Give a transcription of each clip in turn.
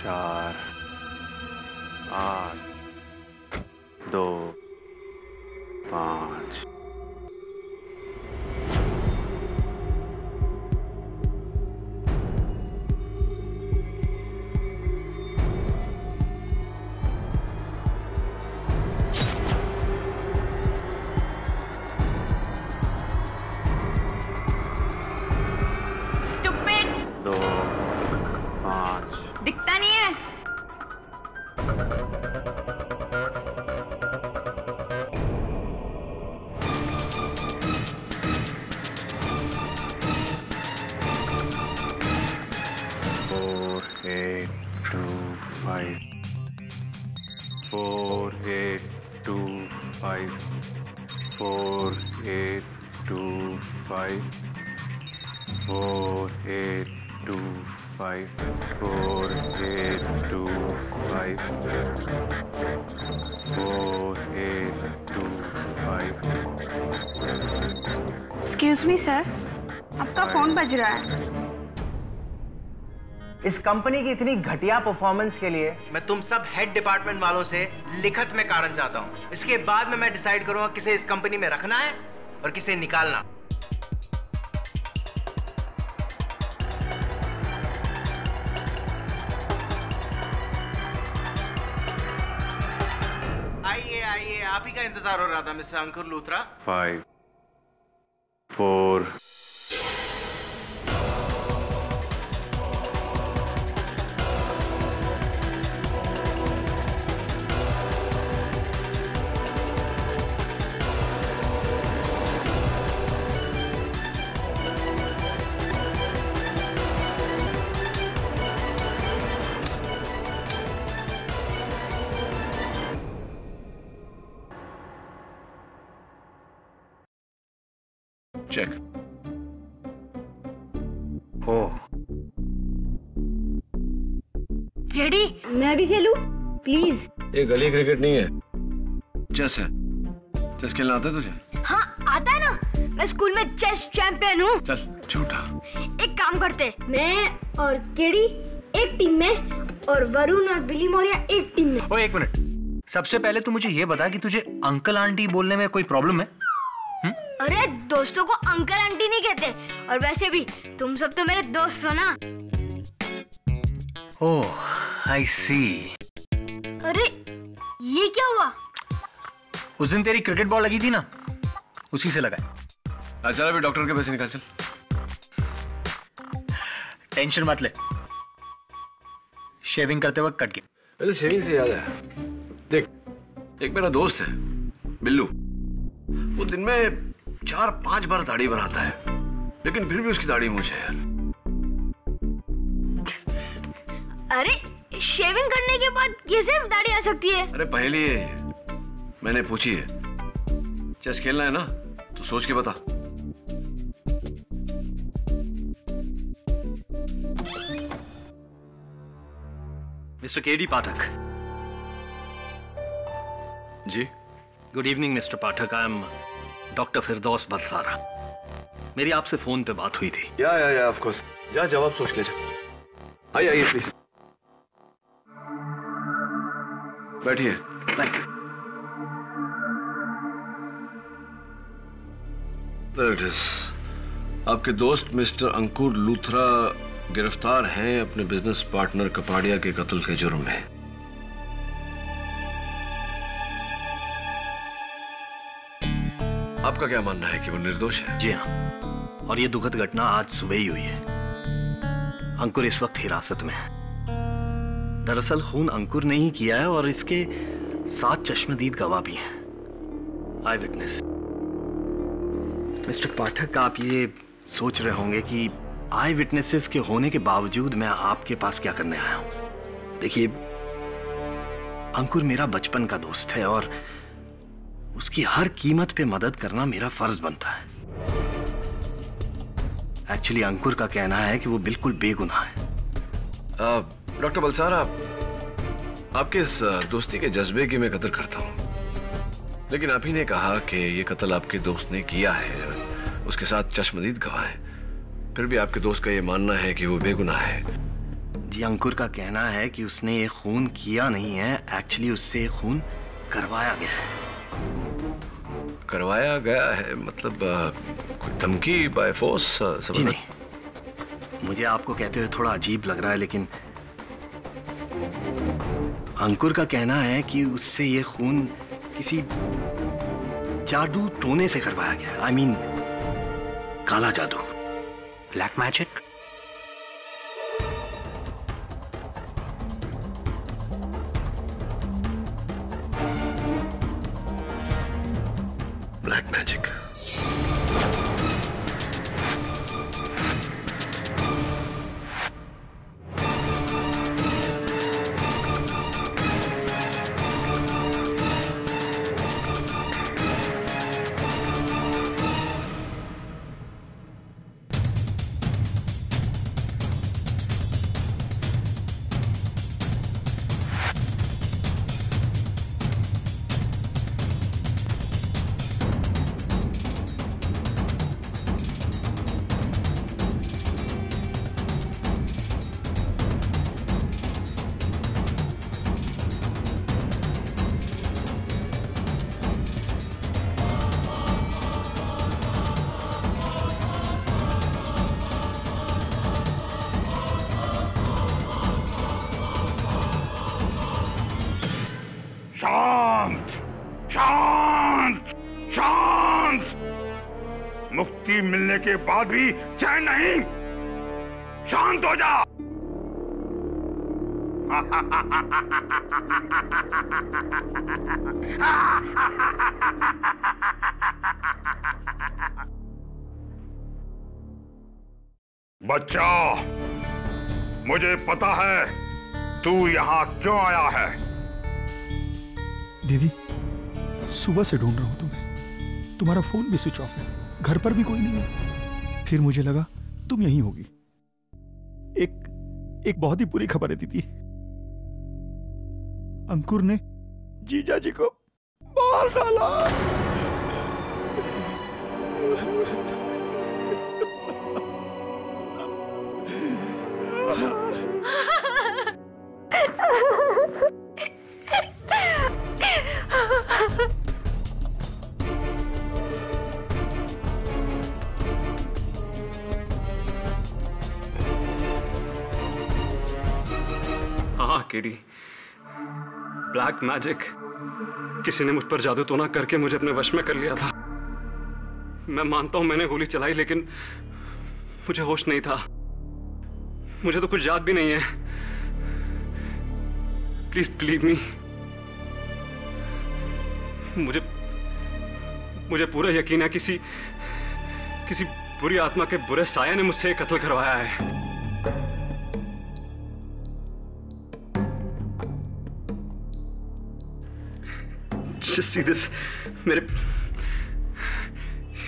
4 8 2 5 दिखता नहीं है। Four, eight, two, five. 4 8 2 5. 4 8 2 5. 4 8 2 5. 4 8 2 5. 4 8 2 5. Excuse me sir, आपका फोन बज रहा है। इस कंपनी की इतनी घटिया परफॉर्मेंस के लिए मैं तुम सब हेड डिपार्टमेंट वालों से लिखित में कारण चाहता हूं। इसके बाद में मैं डिसाइड करूंगा किसे इस कंपनी में रखना है और किसे निकालना। आइए आइए, आप ही का इंतजार हो रहा था मिस्टर अंकुर लूथरा। 5 4 चेक। ओह, रेडी? मैं भी खेलूं प्लीज। ये गली क्रिकेट नहीं है, चेस है। चेस खेलना आता है तुझे? हाँ आता है ना, मैं स्कूल में चेस चैंपियन हूँ। चल झूठा। एक काम करते, मैं और केडी एक टीम में और वरुण और बिली मौर्य एक टीम में। ओए एक मिनट, सबसे पहले तू मुझे ये बता कि तुझे अंकल आंटी बोलने में कोई प्रॉब्लम है? अरे दोस्तों को अंकल आंटी नहीं कहते, और वैसे भी तुम सब तो मेरे दोस्त हो ना। ओह आई सी। अरे ये क्या हुआ? उस दिन तेरी क्रिकेट बॉल लगी थी ना, उसी से लगा। अच्छा अभी डॉक्टर के पैसे निकाल चल। टेंशन मत ले, शेविंग करते वक्त कट गया। वैसे शेविंग से याद है, देख एक मेरा दोस्त है बिल्लू, वो दिन में 4-5 बार दाढ़ी बनाता है, लेकिन फिर भी उसकी दाढ़ी मूंछ है यार। अरे शेविंग करने के बाद कैसे दाढ़ी आ सकती है? अरे पहले मैंने पूछी है। चेस खेलना है ना तो सोच के बता। Mister KD Pathak. जी good evening mister Pathak, I am doctor Firdaus Balsara. मेरी आपसे फोन पे बात हुई थी। या ऑफ कोर्स। जा जवाब सोच के जा। आइए प्लीज बैठिए। Thank you. There it is. आपके दोस्त मिस्टर अंकुर लूथरा गिरफ्तार हैं अपने बिजनेस पार्टनर कपाड़िया के कत्ल के जुर्म में। आपका क्या मानना है कि वो निर्दोष है? जी हाँ, और ये दुखद घटना आज सुबह ही हुई है। अंकुर इस वक्त हिरासत में है। दरअसल खून अंकुर ने ही किया है और इसके 7 चश्मदीद गवाह भी हैं, आई विटनेस। मिस्टर पाठक, आप ये सोच रहे होंगे कि आई विटनेसेस के होने के बावजूद मैं आपके पास क्या करने आया हूं। देखिए, अंकुर मेरा बचपन का दोस्त है और उसकी हर कीमत पे मदद करना मेरा फर्ज बनता है। एक्चुअली अंकुर का कहना है कि वो बिल्कुल बेगुनाह है। डॉक्टर बलसारा, आपके इस दोस्ती के जज्बे की मैं कदर करता हूं, लेकिन आप ही ने कहा कि ये कत्ल आपके दोस्त ने किया है, उसके साथ चश्मदीद गवाह है, फिर भी आपके दोस्त का ये मानना है कि वो बेगुनाह है। जी अंकुर का कहना है कि उसने ये खून किया नहीं है, एक्चुअली उससे ये खून करवाया गया है। करवाया गया है मतलब कोई धमकी बाय फोर्स? जी नहीं, मुझे आपको कहते हुए थोड़ा अजीब लग रहा है, लेकिन अंकुर का कहना है कि उससे ये खून किसी जादू टोने से करवाया गया है। आई मीन काला जादू, ब्लैक मैजिक। Black magic. शांत शांत शांत। मुक्ति मिलने के बाद भी चैन नहीं, शांत हो जा। बच्चा, मुझे पता है तू यहां क्यों आया है। दीदी, सुबह से ढूंढ रहा हूं तुम्हें। तुम्हारा फोन भी स्विच ऑफ है, घर पर भी कोई नहीं है। फिर मुझे लगा तुम यहीं होगी। एक बहुत ही बुरी खबर है दीदी। अंकुर ने जीजा जी को मार डाला। हाँ केडी, ब्लैक मैजिक। किसी ने मुझ पर जादू टोना करके मुझे अपने वश में कर लिया था। मैं मानता हूं मैंने गोली चलाई, लेकिन मुझे होश नहीं था। मुझे तो कुछ याद भी नहीं है। Please believe me. मुझे पूरा यकीन है किसी बुरी आत्मा के बुरे साया ने मुझसे कत्ल करवाया है। Just see this,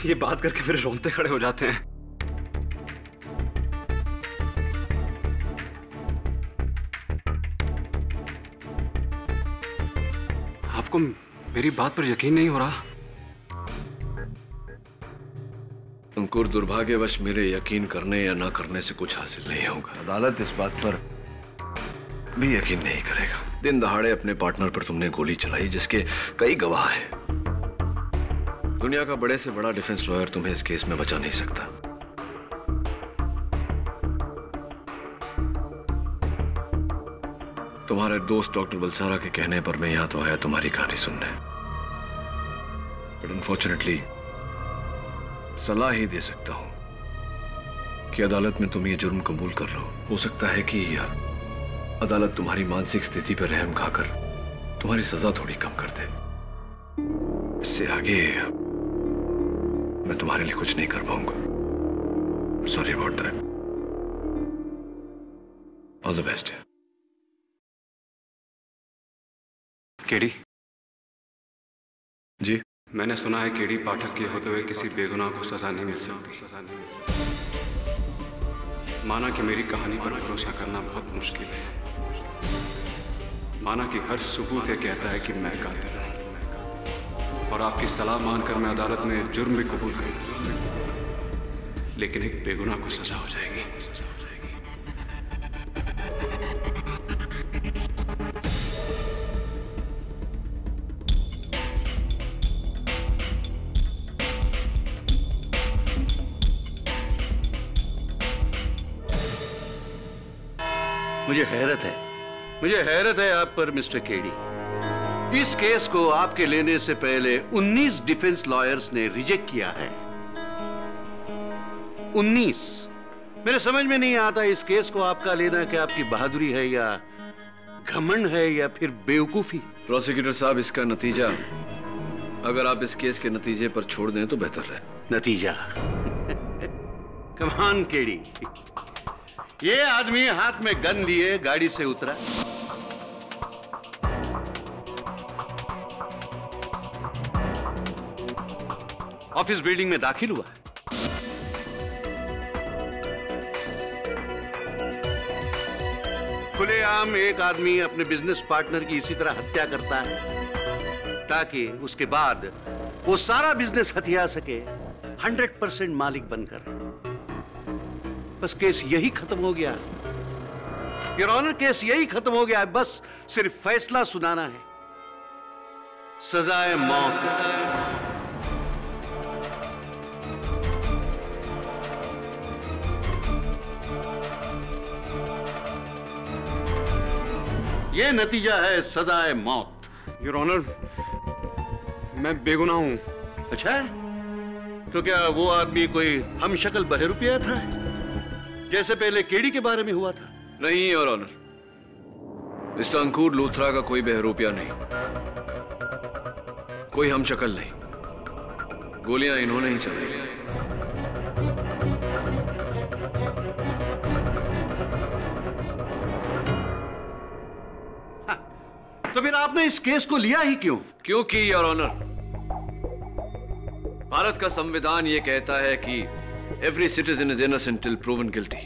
ये बात करके मेरे रोंगटे खड़े हो जाते हैं। आपको मेरी बात पर यकीन नहीं हो रहा? अंकुर, दुर्भाग्यवश मेरे यकीन करने या ना करने से कुछ हासिल नहीं होगा। अदालत इस बात पर भी यकीन नहीं करेगा। दिन दहाड़े अपने पार्टनर पर तुमने गोली चलाई, जिसके कई गवाह हैं। दुनिया का बड़े से बड़ा डिफेंस लॉयर तुम्हें इस केस में बचा नहीं सकता। तुम्हारे दोस्त डॉक्टर बलसारा के कहने पर मैं यहां तो आया तुम्हारी कहानी सुनने, बट अनफॉर्चुनेटली सलाह ही दे सकता हूं कि अदालत में तुम ये जुर्म कबूल कर लो। हो सकता है कि अदालत तुम्हारी मानसिक स्थिति पर रहम खाकर तुम्हारी सजा थोड़ी कम कर दे। इससे आगे मैं तुम्हारे लिए कुछ नहीं कर पाऊंगा। Sorry about that. All the best. KD ji, मैंने सुना है केडी पाठक के होते हुए किसी बेगुनाह को सजा नहीं मिल सकती। माना कि मेरी कहानी पर भरोसा करना बहुत मुश्किल है। माना कि हर सबूत ये कहता है कि मैं कातिल हूं, और आपकी सलाह मानकर मैं अदालत में जुर्म भी कबूल करूंगा, लेकिन एक बेगुनाह को सजा हो जाएगी। मुझे हैरत है आप पर मिस्टर केडी। इस केस को आपके लेने से पहले 19 डिफेंस लॉयर्स ने रिजेक्ट किया है। 19। मेरे समझ में नहीं आता इस केस को आपका लेना कि आपकी बहादुरी है या घमंड है या फिर बेवकूफी। प्रोसिक्यूटर साहब, इसका नतीजा अगर आप इस केस के नतीजे पर छोड़ दें तो बेहतर है। नतीजा? कमान केडी, ये आदमी हाथ में गन लिए गाड़ी से उतरा, ऑफिस बिल्डिंग में दाखिल हुआ। खुलेआम एक आदमी अपने बिजनेस पार्टनर की इसी तरह हत्या करता है ताकि उसके बाद वो सारा बिजनेस हथिया सके 100% मालिक बनकर। बस केस यही खत्म हो गया। योर ऑनर, केस यही खत्म हो गया है। बस सिर्फ फैसला सुनाना है। सजाए मौत। ये नतीजा है सजाए मौत। योर ऑनर, मैं बेगुनाह हूं। अच्छा है? तो क्या वो आदमी कोई हम शक्ल बहरूपिया था जैसे पहले केडी के बारे में हुआ था? नहीं योर ऑनर, मिस्टर अंकुर लूथरा का कोई बहरूपिया नहीं, कोई हम शक्ल नहीं। गोलियां इन्होंने ही चलाई। तो फिर आपने इस केस को लिया ही क्यों? क्योंकि योर ऑनर, भारत का संविधान यह कहता है कि every citizen is innocent till proven guilty.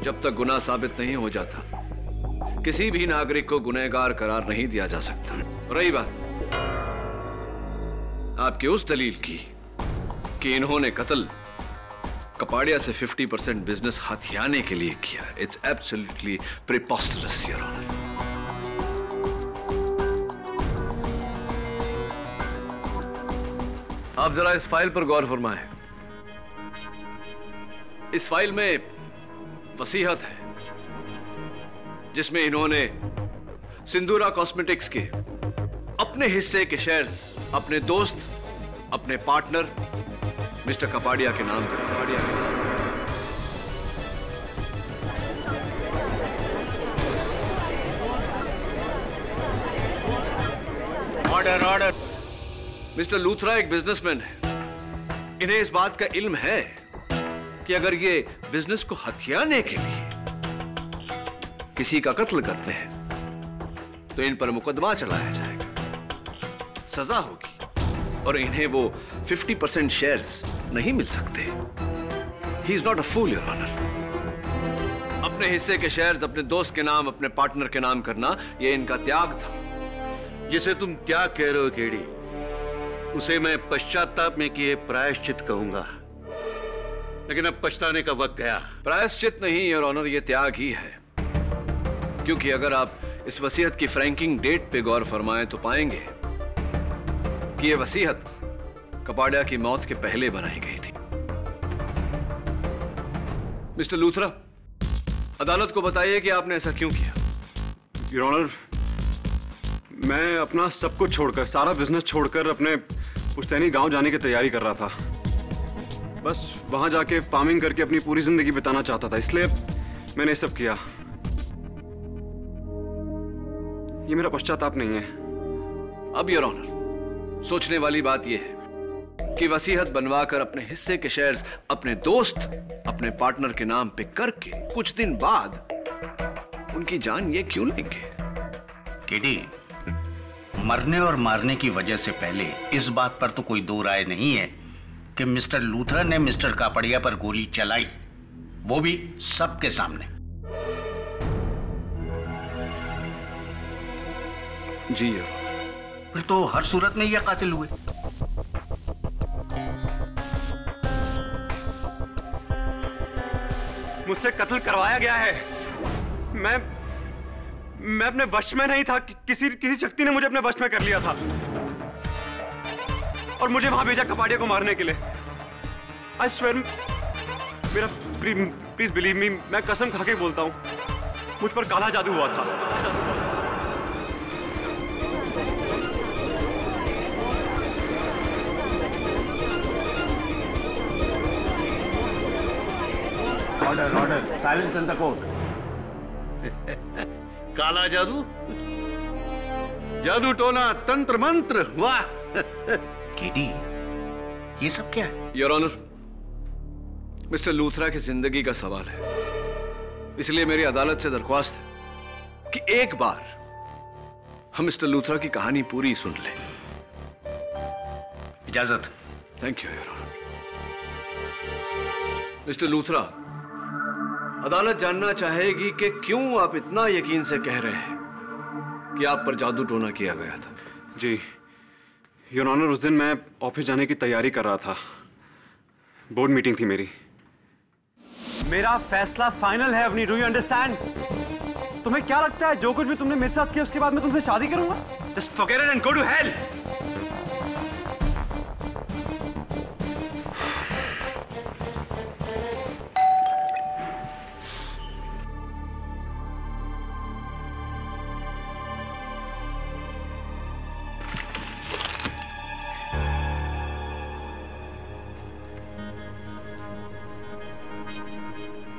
जब तक गुनाह साबित नहीं हो जाता, किसी भी नागरिक को गुनहगार करार नहीं दिया जा सकता। रही बात आपकी उस दलील की कि इन्होंने कत्ल कपाड़िया से 50% बिजनेस हथियाने के लिए किया, इट्स एब्सोल्युटली प्रीपोस्टरस योर ऑनर। आप जरा इस फाइल पर गौर फरमाएं। इस फाइल में वसीयत है जिसमें इन्होंने सिंदूरा कॉस्मेटिक्स के अपने हिस्से के शेयर्स अपने दोस्त, अपने पार्टनर मिस्टर कपाड़िया के नाम पर। Order order. मिस्टर लूथरा एक बिजनेसमैन है। इन्हें इस बात का इल्म है कि अगर ये बिजनेस को हथियाने के लिए किसी का कत्ल करते हैं तो इन पर मुकदमा चलाया जाएगा, सजा होगी और इन्हें वो 50% शेयर्स नहीं मिल सकते। He is not a fool your honour. अपने हिस्से के शेयर्स अपने दोस्त के नाम, अपने पार्टनर के नाम करना, यह इनका त्याग था। जिसे तुम क्या कह रहे हो केडी, उसे मैं पश्चाताप में किए प्रायश्चित कहूंगा, लेकिन अब पछताने का वक्त गया। प्रायश्चित नहीं योर ऑनर, यह त्याग ही है। क्योंकि अगर आप इस वसीयत की फ्रैंकिंग डेट पे गौर फरमाएं तो पाएंगे कि यह वसीयत कपाड़िया की मौत के पहले बनाई गई थी। मिस्टर लूथरा, अदालत को बताइए कि आपने ऐसा क्यों किया। योर ऑनर, मैं अपना सब कुछ छोड़कर, सारा बिजनेस छोड़कर अपने पुश्तैनी गांव जाने की तैयारी कर रहा था। बस वहां जाके फार्मिंग करके अपनी पूरी जिंदगी बिताना चाहता था, इसलिए मैंने सब किया। ये मेरा पश्चाताप नहीं है। अब योर ऑनर, सोचने वाली बात यह है कि वसीयत बनवाकर अपने हिस्से के शेयर्स अपने दोस्त, अपने पार्टनर के नाम पे करके कुछ दिन बाद उनकी जान ये क्यों लेंगे? केडी, मरने और मारने की वजह से पहले इस बात पर तो कोई दो राय नहीं है कि मिस्टर लूथरा ने मिस्टर कापड़िया पर गोली चलाई, वो भी सबके सामने। जी योर। फिर तो हर सूरत में ये कातिल हुए। मुझसे कत्ल करवाया गया है। मैं अपने वश में नहीं था। किसी शक्ति ने मुझे अपने वश में कर लिया था और मुझे वहां भेजा कपाड़िया को मारने के लिए। आई स्वेयर मेरा प्लीज बिलीव मी, मैं कसम खा के बोलता हूँ, मुझ पर काला जादू हुआ था। Order order, silence in the court. काला जादू, जादू टोना, तंत्र मंत्र, वाह। केडी, ये सब क्या है? योर ऑनर, मिस्टर लूथरा की जिंदगी का सवाल है, इसलिए मेरी अदालत से दरख्वास्त है कि एक बार हम मिस्टर लूथरा की कहानी पूरी सुन लें। इजाजत। Thank you your honour. Mister Luthra, अदालत जानना चाहेगी कि क्यों आप इतना यकीन से कह रहे हैं कि आप पर जादू टोना किया गया था। जी योर ऑनर, उस दिन मैं ऑफिस जाने की तैयारी कर रहा था, बोर्ड मीटिंग थी मेरी। मेरा फैसला फाइनल है अवनी, डू यू अंडरस्टैंड? तुम्हें क्या लगता है जो कुछ भी तुमने मेरे साथ किया उसके बाद मैं तुमसे शादी करूंगा? Just forget it and go to hell.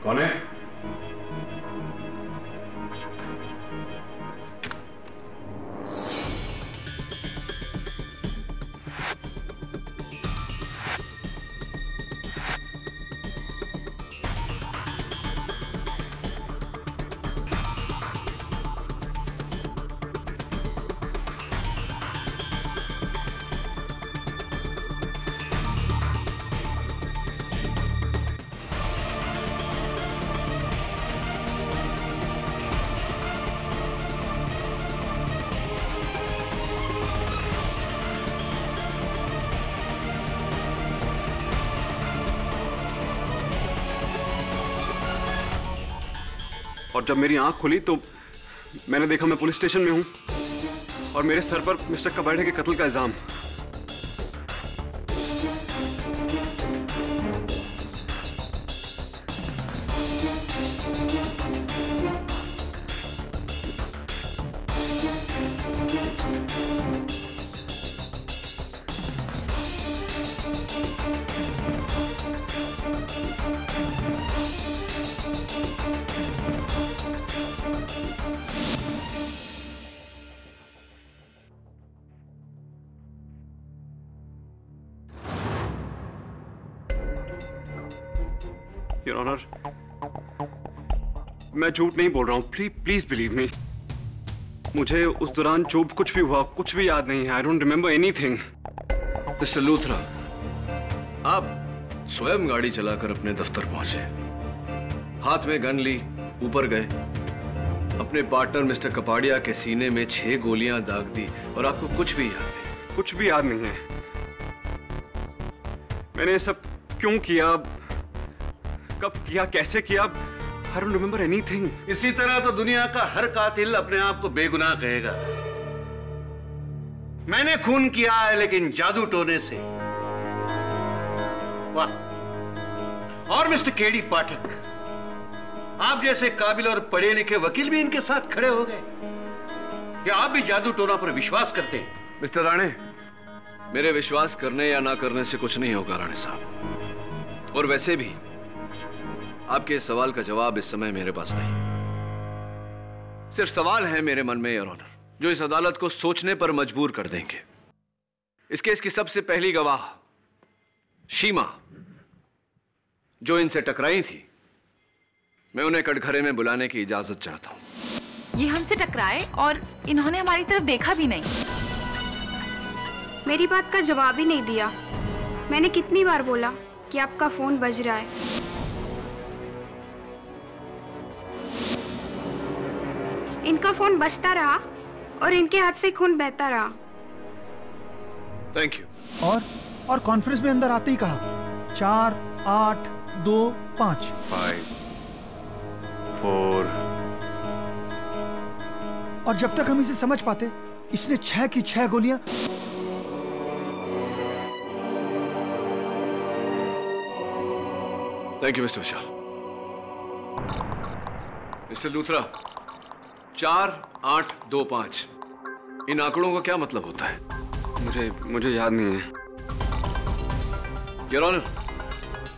कौन है? और जब मेरी आंख खुली तो मैंने देखा मैं पुलिस स्टेशन में हूं और मेरे सर पर मिस्टर कबाड़े के कत्ल का इल्जाम। योर ऑनर, मैं झूठ नहीं बोल रहा हूं, प्लीज बिलीव मी। मुझे उस दौरान जो कुछ भी हुआ कुछ भी याद नहीं है। I don't remember anything. Mister Luthra, आप स्वयं गाड़ी चलाकर अपने दफ्तर पहुंचे, हाथ में गन ली, ऊपर गए, अपने पार्टनर मिस्टर कपाड़िया के सीने में 6 गोलियां दाग दी और आपको कुछ भी याद नहीं? कुछ भी याद नहीं है। मैंने ये सब क्यों किया, कब किया, कैसे किया, I don't remember anything। इसी तरह तो दुनिया का हर कातिल अपने आप को बेगुनाह कहेगा। मैंने खून किया है लेकिन जादू टोने से। वाह। और मिस्टर केडी पाठक, आप जैसे काबिल और पढ़े लिखे वकील भी इनके साथ खड़े हो गए। क्या आप भी जादू टोना पर विश्वास करते हैं? मिस्टर राणे, मेरे विश्वास करने या ना करने से कुछ नहीं होगा राणे साहब, और वैसे भी आपके इस सवाल का जवाब इस समय मेरे पास नहीं। सिर्फ सवाल है मेरे मन में योर ऑनर, जो इस अदालत को सोचने पर मजबूर कर देंगे। इस केस की सबसे पहली गवाह शीमा, जो इनसे टकराई थी, मैं उन्हें कटघरे में बुलाने की इजाजत चाहता हूं। ये हमसे टकराए और इन्होंने हमारी तरफ देखा भी नहीं। मेरी बात का जवाब ही नहीं दिया। मैंने कितनी बार बोला कि आपका फोन बज रहा है। इनका फोन बजता रहा और इनके हाथ से खून बहता रहा। Thank you. और कॉन्फ्रेंस में अंदर आते ही कहा 4 8 2 5 5 4। और जब तक हम इसे समझ पाते, इसने 6 की 6 गोलियां thank you mister Vishal. Mister Luthra, 4825 इन आंकड़ों का क्या मतलब होता है? मुझे याद नहीं है। योर ऑनर,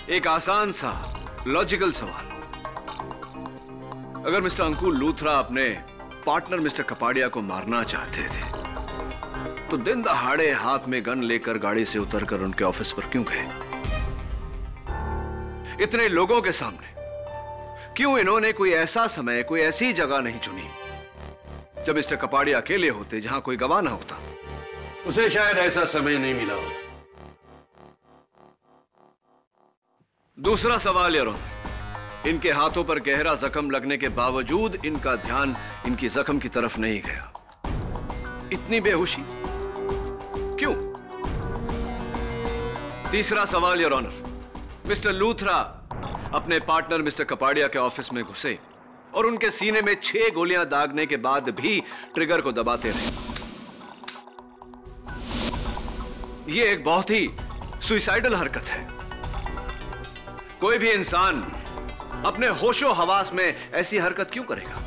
एक आसान सा लॉजिकल सवाल। अगर मिस्टर अंकुर लूथरा अपने पार्टनर मिस्टर कपाड़िया को मारना चाहते थे तो दिन दहाड़े हाथ में गन लेकर गाड़ी से उतरकर उनके ऑफिस पर क्यों गए? इतने लोगों के सामने क्यों इन्होंने कोई ऐसा समय, कोई ऐसी जगह नहीं चुनी जब मिस्टर कपाड़िया अकेले होते, जहां कोई गवाह ना होता? उसे शायद ऐसा समय नहीं मिला। दूसरा सवाल योर ऑनर, इनके हाथों पर गहरा जख्म लगने के बावजूद इनका ध्यान इनकी जख्म की तरफ नहीं गया। इतनी बेहोशी क्यों? तीसरा सवाल योर ऑनर, मिस्टर लूथरा अपने पार्टनर मिस्टर कपाड़िया के ऑफिस में घुसे और उनके सीने में 6 गोलियां दागने के बाद भी ट्रिगर को दबाते रहे। यह एक बहुत ही सुइसाइडल हरकत है। कोई भी इंसान अपने होशो हवास में ऐसी हरकत क्यों करेगा?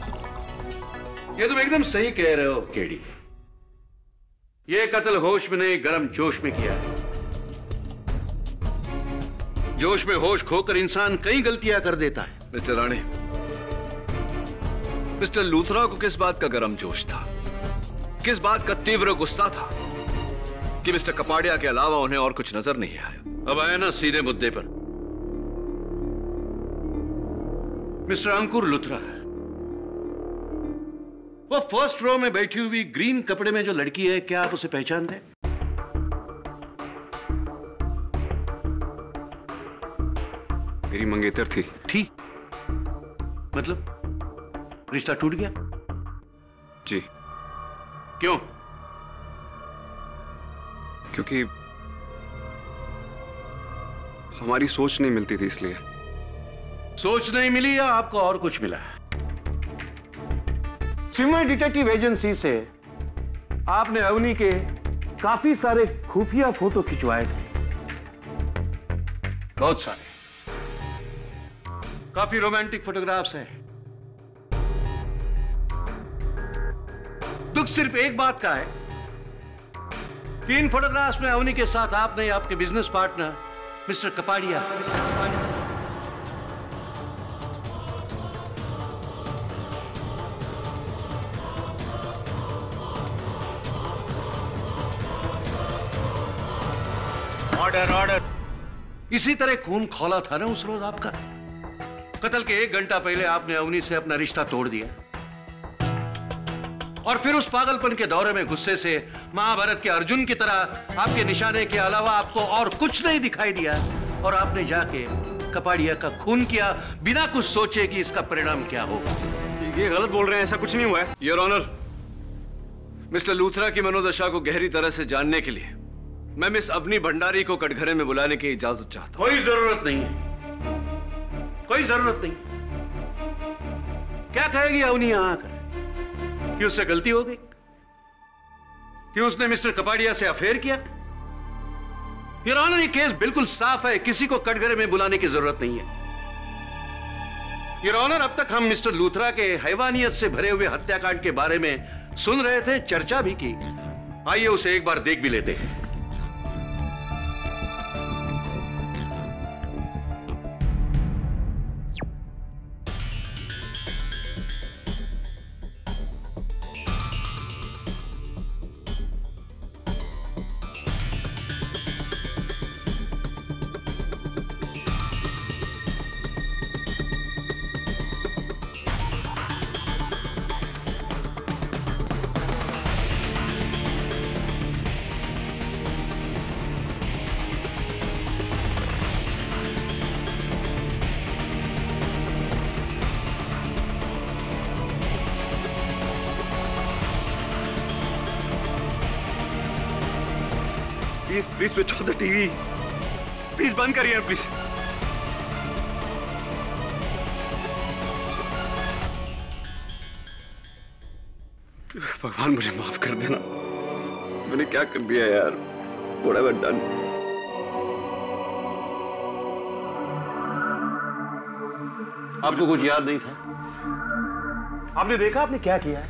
ये तुम एकदम सही कह रहे हो केडी। ये कत्ल होश में नहीं, गर्म जोश में किया है। जोश में होश खोकर इंसान कई गलतियां कर देता है। मिस्टर राणे, मिस्टर लूथरा को किस बात का गर्म जोश था, किस बात का तीव्र गुस्सा था कि मिस्टर कपाड़िया के अलावा उन्हें और कुछ नजर नहीं आया? अब आया ना सीधे मुद्दे पर। मिस्टर अंकुर लूथरा, वो फर्स्ट रो में बैठी हुई ग्रीन कपड़े में जो लड़की है, क्या आप उसे पहचानते हैं? मेरी मंगेतर थी। मतलब रिश्ता टूट गया? जी। क्यों? क्योंकि हमारी सोच नहीं मिलती थी, इसलिए। सोच नहीं मिली या आपको और कुछ मिला? सिमर डिटेक्टिव एजेंसी से आपने अवनी के काफी सारे खुफिया फोटो खिंचवाए थे, बहुत सारे, काफी रोमांटिक फोटोग्राफ्स हैं। दुख सिर्फ एक बात का है कि इन फोटोग्राफ्स में अवनी के साथ आपने आपके business partner mister Kapadia order इसी तरह खून खौला था ना उस रोज आपका। कत्ल के 1 घंटा पहले आपने अवनी से अपना रिश्ता तोड़ दिया और फिर उस पागलपन के दौरे में गुस्से से महाभारत के अर्जुन की तरह आपके निशाने के अलावा आपको और कुछ नहीं दिखाई दिया और आपने जाके कपाड़िया का खून किया बिना कुछ सोचे कि इसका परिणाम क्या होगा। ये गलत बोल रहे हैं, ऐसा कुछ नहीं हुआ है। योर ऑनर, मिस्टर लूथरा की मनोदशा को गहरी तरह से जानने के लिए मैं मिस अवनी भंडारी को कटघरे में बुलाने की इजाजत चाहता हूं। कोई जरूरत नहीं है, कोई जरूरत नहीं। क्या कहेगी अवनी यहां आकर कि उससे गलती हो गई, कि उसने मिस्टर कपाड़िया से अफेयर किया? योर ऑनर, ये केस बिल्कुल साफ है, किसी को कटघरे में बुलाने की जरूरत नहीं है। योर ऑनर, अब तक हम मिस्टर लूथरा के हैवानियत से भरे हुए हत्याकांड के बारे में सुन रहे थे, चर्चा भी की। आइए उसे एक बार देख भी लेते हैं। Please switch off the TV, please बंद करिए प्लीज। भगवान मुझे माफ कर देना, मैंने क्या कर दिया यार। What have I done? आपको कुछ याद नहीं था? आपने देखा आपने क्या किया है?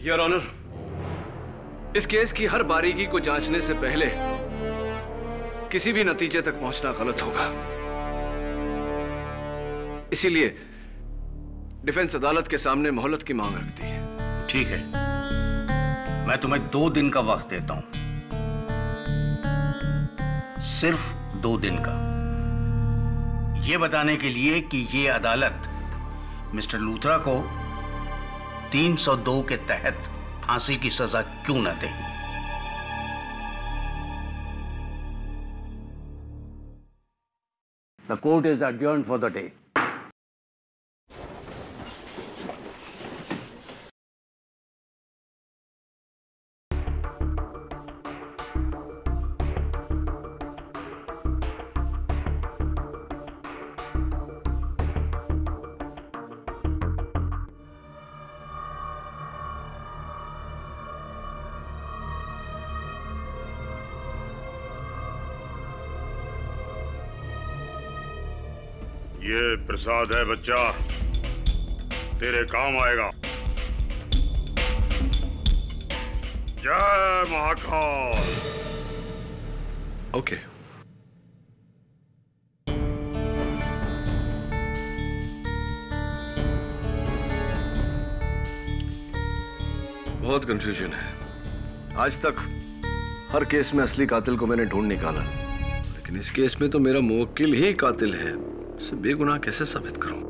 योर ऑनर, इस केस की हर बारीकी को जांचने से पहले किसी भी नतीजे तक पहुंचना गलत होगा। इसीलिए डिफेंस अदालत के सामने मोहलत की मांग रखती है। ठीक है, मैं तुम्हें 2 दिन का वक्त देता हूं, सिर्फ 2 दिन का, यह बताने के लिए कि यह अदालत मिस्टर लूथरा को 302 के तहत फांसी की सजा क्यों न दे। The court is adjourned for the day. ये प्रसाद है बच्चा, तेरे काम आएगा। जय महाकाल। ओके। बहुत कंफ्यूजन है। आज तक हर केस में असली कातिल को मैंने ढूंढ निकाला, लेकिन इस केस में तो मेरा मुवक्किल ही कातिल है। इसे बेगुनाह कैसे साबित करूं?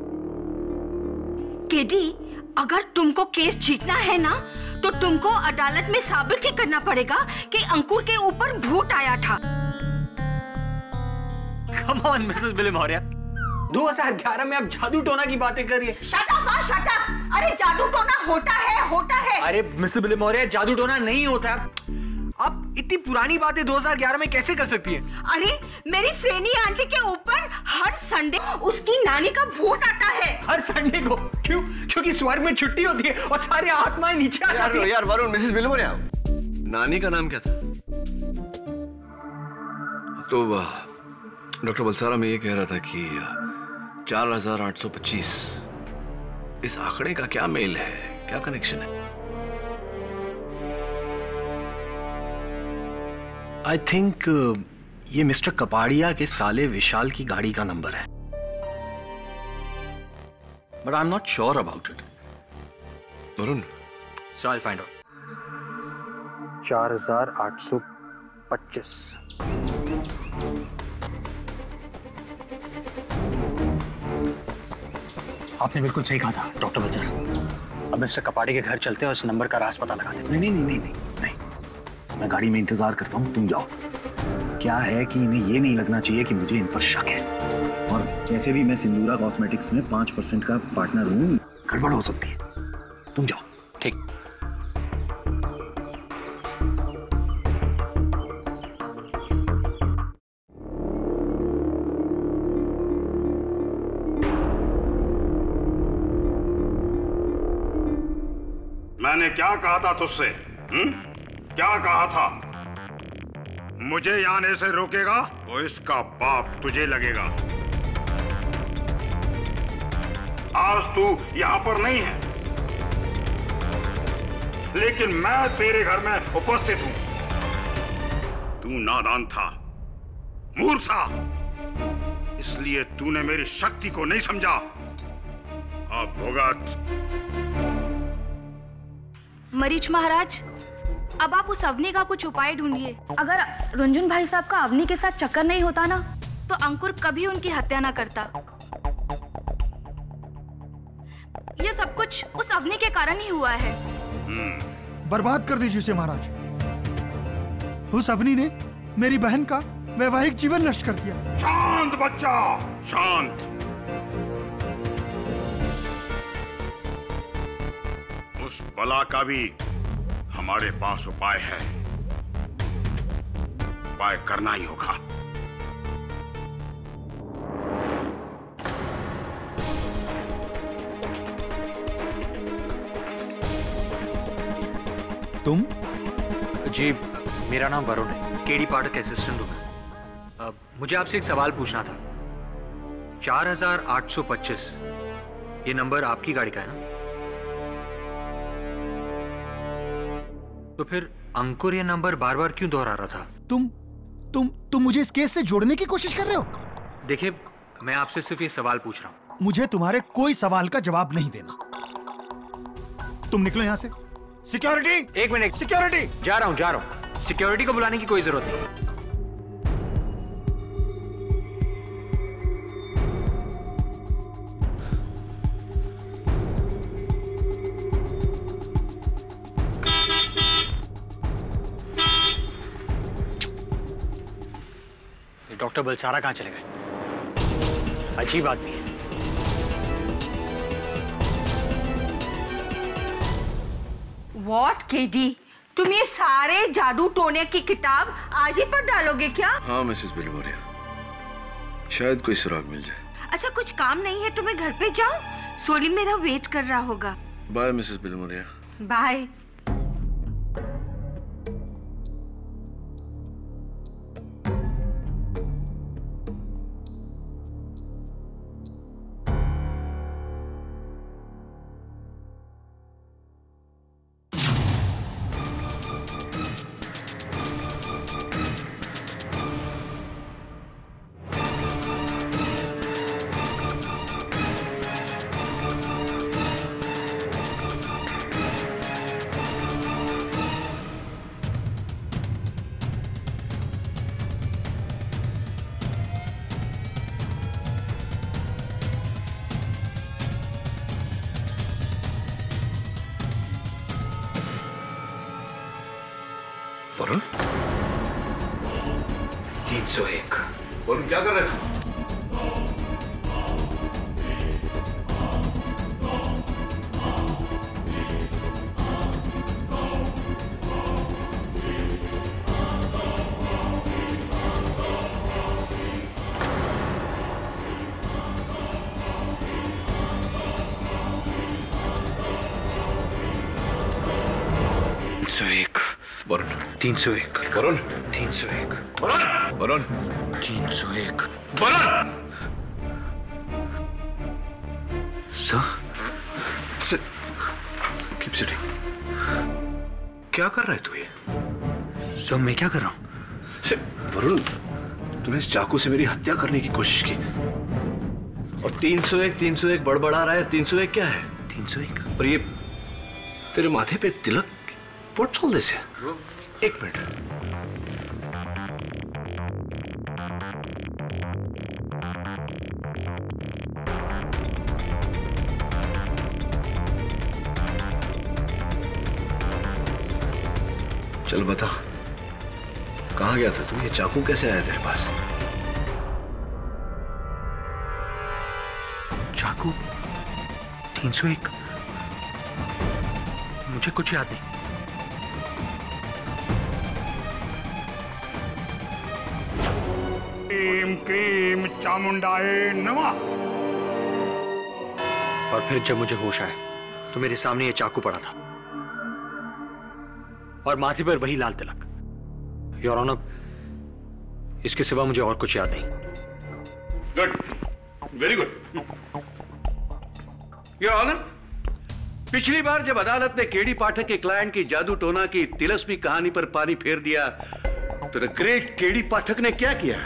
केडी, अगर तुमको केस जीतना है ना, तो तुमको अदालत में साबित ही करना पड़ेगा कि अंकुर के ऊपर भूत आया था। कम ऑन मिसेस बिली मौर्य, 2011 में आप जादू टोना की बातें कर रही है। Shut up, shut up. अरे जादू टोना होता है। अरे मिसेस बिली मौर्य, जादू टोना नहीं होता। आप इतनी पुरानी बातें 2011 में कैसे कर सकती हैं? अरे मेरी फ्रेनी आंटी के ऊपर हर संडे उसकी नानी का भूत आता है। हर संडे को? क्यों? क्योंकि स्वर्ग में छुट्टी होती है और सारे आत्माएं नीचे आ जाती हैं। यार वरुण, मिसेस बिली मौर्य, नानी का नाम क्या था? तो डॉक्टर बलसारा में ये कह रहा था कि 4825, इस आंकड़े का क्या मेल है, क्या कनेक्शन है? आई थिंक ये मिस्टर कपाड़िया के साले विशाल की गाड़ी का नंबर है, but I am not sure about it. Varun, so I find out. 4825। आपने बिल्कुल सही कहा था डॉक्टर बलसारा। अब मिस्टर कपाड़ी के घर चलते हैं और इस नंबर का राज पता लगाते हैं। नहीं, मैं गाड़ी में इंतजार करता हूँ, तुम जाओ। क्या है कि इन्हें ये नहीं लगना चाहिए कि मुझे इन पर शक है, और वैसे भी मैं सिंदूरा कॉस्मेटिक्स में 5% का पार्टनर हूँ, गड़बड़ हो सकती है। तुम जाओ। ठीक। मैंने क्या कहा था तुझसे? क्या कहा था? मुझे यहां आने से रोकेगा तो इसका बाप तुझे लगेगा। आज तू यहां पर नहीं है, लेकिन मैं तेरे घर में उपस्थित हूं। तू नादान था, मूर्ख था, इसलिए तूने मेरी शक्ति को नहीं समझा। अब भुगत। मरीच महाराज, अब आप उस अवनी का कुछ उपाय ढूंढिए। अगर रंजन भाई साहब का अवनी के साथ चक्कर नहीं होता ना, तो अंकुर कभी उनकी हत्या ना करता। ये सब कुछ उस अवनी के कारण ही हुआ है। बर्बाद कर दीजिए उसे महाराज। उस अवनी ने मेरी बहन का वैवाहिक जीवन नष्ट कर दिया। शांत बच्चा, शांत। उस बला का भी हमारे पास उपाय है, उपाय करना ही होगा। तुम? जी, मेरा नाम वरुण है, केडी पाठक असिस्टेंट हूं मैं। मुझे आपसे एक सवाल पूछना था। 4825 ये नंबर आपकी गाड़ी का है ना? तो फिर अंकुर ये नंबर बार बार क्यों दोहरा रहा था? तुम मुझे इस केस से जोड़ने की कोशिश कर रहे हो? देखिए, मैं आपसे सिर्फ ये सवाल पूछ रहा हूं। मुझे तुम्हारे कोई सवाल का जवाब नहीं देना। तुम निकलो यहां से। सिक्योरिटी! एक मिनट। सिक्योरिटी! जा रहा हूं। सिक्योरिटी को बुलाने की कोई जरूरत नहीं। डॉक्टर बलसारा कहाँ चले गए? अजीब आदमी है। What, KD? तुम ये सारे जादू टोने की किताब आज ही पढ़ डालोगे क्या? हाँ मिसेस बिलीमोरिया, शायद कोई सुराग मिल जाए। अच्छा, कुछ काम नहीं है तुम्हें? घर पे जाओ, सोली मेरा वेट कर रहा होगा। Bye Mrs Bilimoria. Bye. Varun? 301। Varun क्या कर रहे थे? Varun 301। Varun 301। Varun Varun 301। Varun sir keep sitting. क्या कर रहा है तू ये? सर मैं क्या कर रहा हूँ? वरुण, तूने इस चाकू से मेरी हत्या करने की कोशिश की और 301 बड़बड़ा रहा है। 301 क्या है? 301 और ये तेरे माथे पे तिलक What's all this? एक मिनट। चल बता, कहाँ गया था तू? ये चाकू कैसे आया तेरे पास? चाकू 301? मुझे कुछ याद नहीं। क्रीम क्रीम चामुंडाए नमः। और फिर जब मुझे होश आया तो मेरे सामने ये चाकू पड़ा था और माथे पर वही लाल तिलक। योर ऑनर, इसके सिवा मुझे और कुछ याद नहीं। Good, very good. Your honour, पिछली बार जब अदालत ने केडी पाठक के क्लाइंट की जादू टोना की तिलस्मी कहानी पर पानी फेर दिया तो द ग्रेट केडी पाठक ने क्या किया?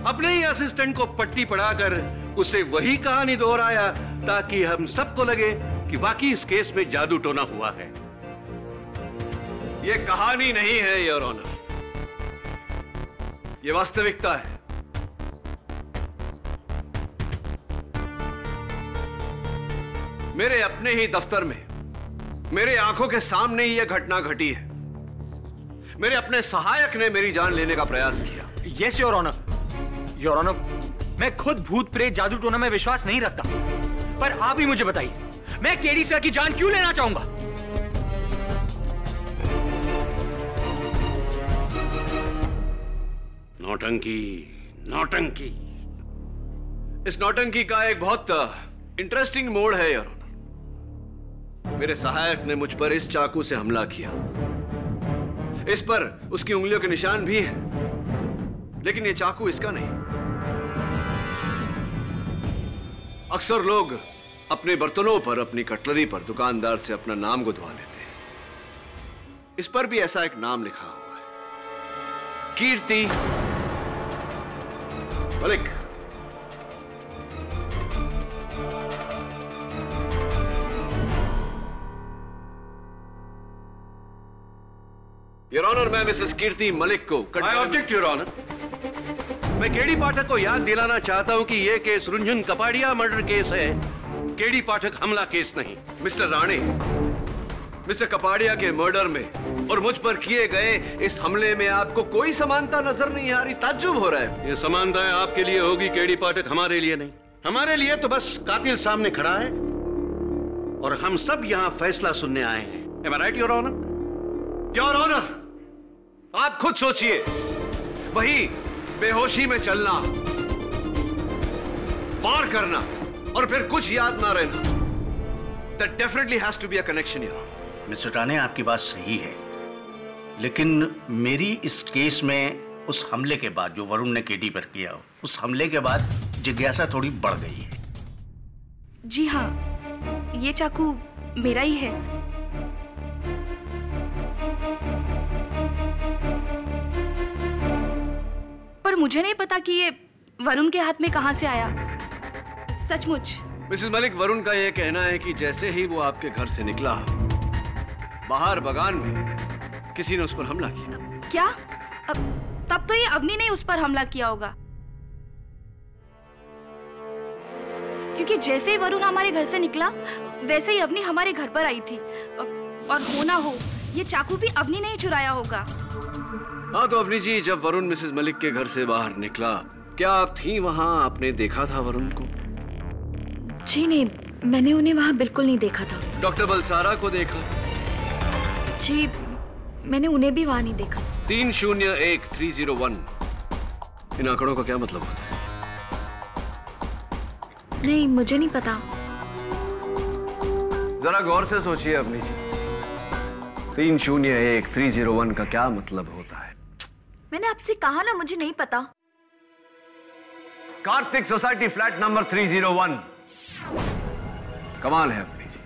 अपने ही असिस्टेंट को पट्टी पढ़ाकर उसे वही कहानी दोहराया ताकि हम सबको लगे कि वाकई इस केस में जादू टोना हुआ है। यह कहानी नहीं है योर ऑनर, यह वास्तविकता है। मेरे अपने ही दफ्तर में मेरे आंखों के सामने ही यह घटना घटी है। मेरे अपने सहायक ने मेरी जान लेने का प्रयास किया। Yes your honour. Your honour, मैं खुद भूत प्रेत जादू टोना में विश्वास नहीं रखता, पर आप ही मुझे बताइए, मैं केडी सर की जान क्यों लेना चाहूंगा? नौटंकी, नौटंकी। इस नौटंकी का एक बहुत इंटरेस्टिंग मोड़ है योर ऑनर। मेरे सहायक ने मुझ पर इस चाकू से हमला किया। इस पर उसकी उंगलियों के निशान भी हैं, लेकिन ये चाकू इसका नहीं। अक्सर लोग अपने बर्तनों पर, अपनी कटलरी पर दुकानदार से अपना नाम गुदवा लेते हैं। इस पर भी ऐसा एक नाम लिखा हुआ है, कीर्ति मलिक। योर ऑनर, मैं मिसेस कीर्ति मलिक को I object, योर ऑनर। मैं केडी पाठक को याद दिलाना चाहता हूं कि यह केस रुंझुन कपाड़िया मर्डर केस है, केडी पाठक हमला केस नहीं। मिस्टर राणे, मिस्टर कपाड़िया के मर्डर में और मुझ पर किए गए इस हमले में आपको कोई समानता नजर नहीं आ रही? ताज्जुब हो रहा है। ये समानताएं आपके लिए होगी केडी पाठक, हमारे लिए नहीं। हमारे लिए तो बस कातिल सामने खड़ा है और हम सब यहां फैसला सुनने आए हैं। Am I right, your honour? Your honour, आप खुद सोचिए, वही बेहोशी में चलना, पार करना और फिर कुछ याद ना रहना, that definitely has to be a connection here. Mister Rane, आपकी बात सही है, लेकिन मेरी इस केस में उस हमले के बाद जो वरुण ने केडी पर किया, उस हमले के बाद जिज्ञासा थोड़ी बढ़ गई है। जी हाँ, ये चाकू मेरा ही है। पर मुझे नहीं पता कि ये वरुण के हाथ में कहां से आया। सचमुच। मिसेस मलिक, वरुण का यह कहना है कि जैसे ही वो आपके घर से निकला, बाहर बगान में किसी ने उस पर हमला किया। क्या? तब तो ये अवनी ने उस पर हमला किया होगा, क्योंकि जैसे ही वरुण हमारे घर से निकला वैसे ही अवनी हमारे घर पर आई थी। और हो ना हो, ये चाकू भी अवनी ने ही चुराया होगा। हाँ तो अवनी जी, जब वरुण मिसेस मलिक के घर से बाहर निकला, क्या आप थी वहां? आपने देखा था वरुण को? जी नहीं, मैंने उन्हें वहां बिल्कुल नहीं देखा था। डॉक्टर बलसारा को देखा? जी, मैंने उन्हें भी वहां नहीं देखा। 301301, इन आंकड़ों का क्या मतलब होता है? नहीं, मुझे नहीं पता। जरा गौर से सोचिए अवनी जी, 301301 का क्या मतलब होता है? मैंने आपसे कहा ना, मुझे नहीं पता। Kartik society flat number 301। कमाल है अवनी जी,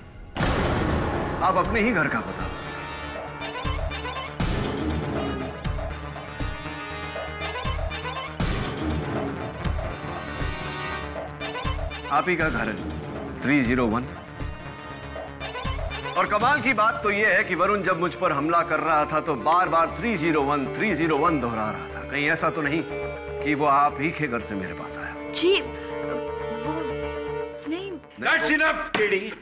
आप अपने ही घर का पता। आप ही का घर है 301। और कमाल की बात तो यह है कि वरुण जब मुझ पर हमला कर रहा था तो बार बार 301 दोहरा रहा था। कहीं ऐसा तो नहीं कि वो आप ही के घर से मेरे पास आया? जी, वो नहीं। That's enough, KD.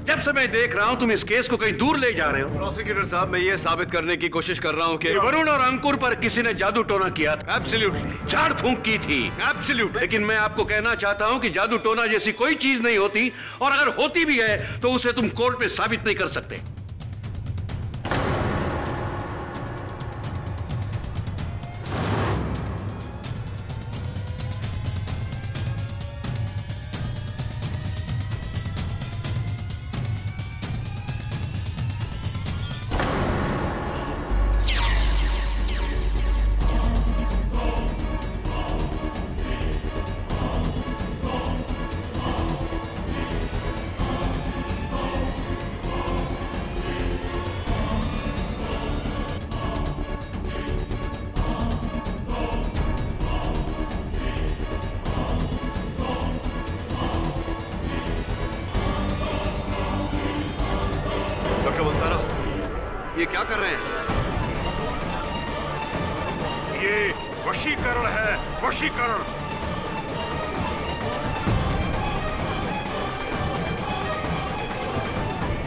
जब से मैं देख रहा हूं तुम इस केस को कहीं दूर ले जा रहे हो। प्रोसिक्यूटर साहब, मैं ये साबित करने की कोशिश कर रहा हूं कि वरुण और अंकुर पर किसी ने जादू टोना किया था। एब्सोल्युटली। झाड़ फूंक की थी। एब्सोल्युटली। लेकिन मैं आपको कहना चाहता हूं कि जादू टोना जैसी कोई चीज नहीं होती, और अगर होती भी है तो उसे तुम कोर्ट में साबित नहीं कर सकते। ये क्या कर रहे हैं? ये वशीकरण है, वशीकरण।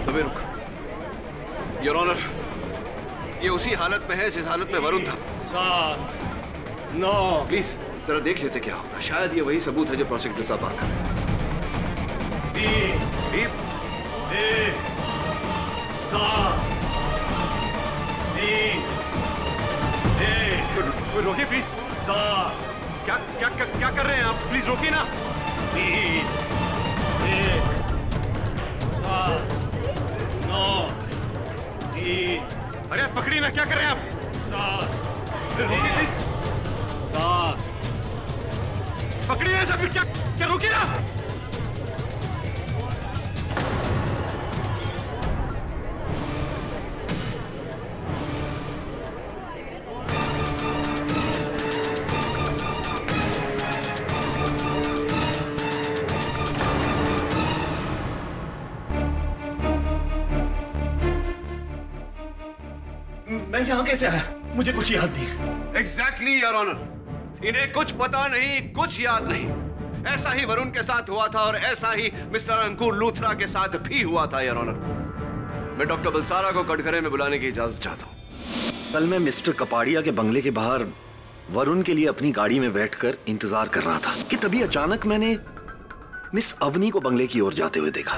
अबे रुक। योर ऑनर, ये उसी हालत में है जिस हालत में वरुण था। 7 9। प्लीज जरा देख लेते क्या होता। शायद ये वही सबूत है जो प्रोसिक्यूटर साहब बात कर रहे हैं। 3 1 7 रोकिए प्लीज। क्या क्या क्या क्या कर रहे हैं आप? प्लीज रोकिए ना। 3 1 7 9 3। अरे पकड़िए ना, क्या कर रहे हैं आप? 7 रोकिए प्लीज। पकड़िए सब, क्या रुकिए ना। मैं यहाँ कैसे आया? मुझे कुछ याद नहीं। एग्जैक्टली योर ऑनर, इन्हें कुछ पता नहीं, कुछ याद नहीं। ऐसा ही वरुण के साथ हुआ था और ऐसा ही मिस्टर अंकुर लूथरा के साथ भी हुआ था योर ऑनर। मैं डॉक्टर बलसारा को कटघरे में बुलाने की इजाजत चाहता हूँ। कल मैं मिस्टर कपाड़िया के बंगले के बाहर वरुण के लिए अपनी गाड़ी में बैठकर इंतजार कर रहा था कि तभी अचानक मैंने मिस अवनी को बंगले की ओर जाते हुए देखा।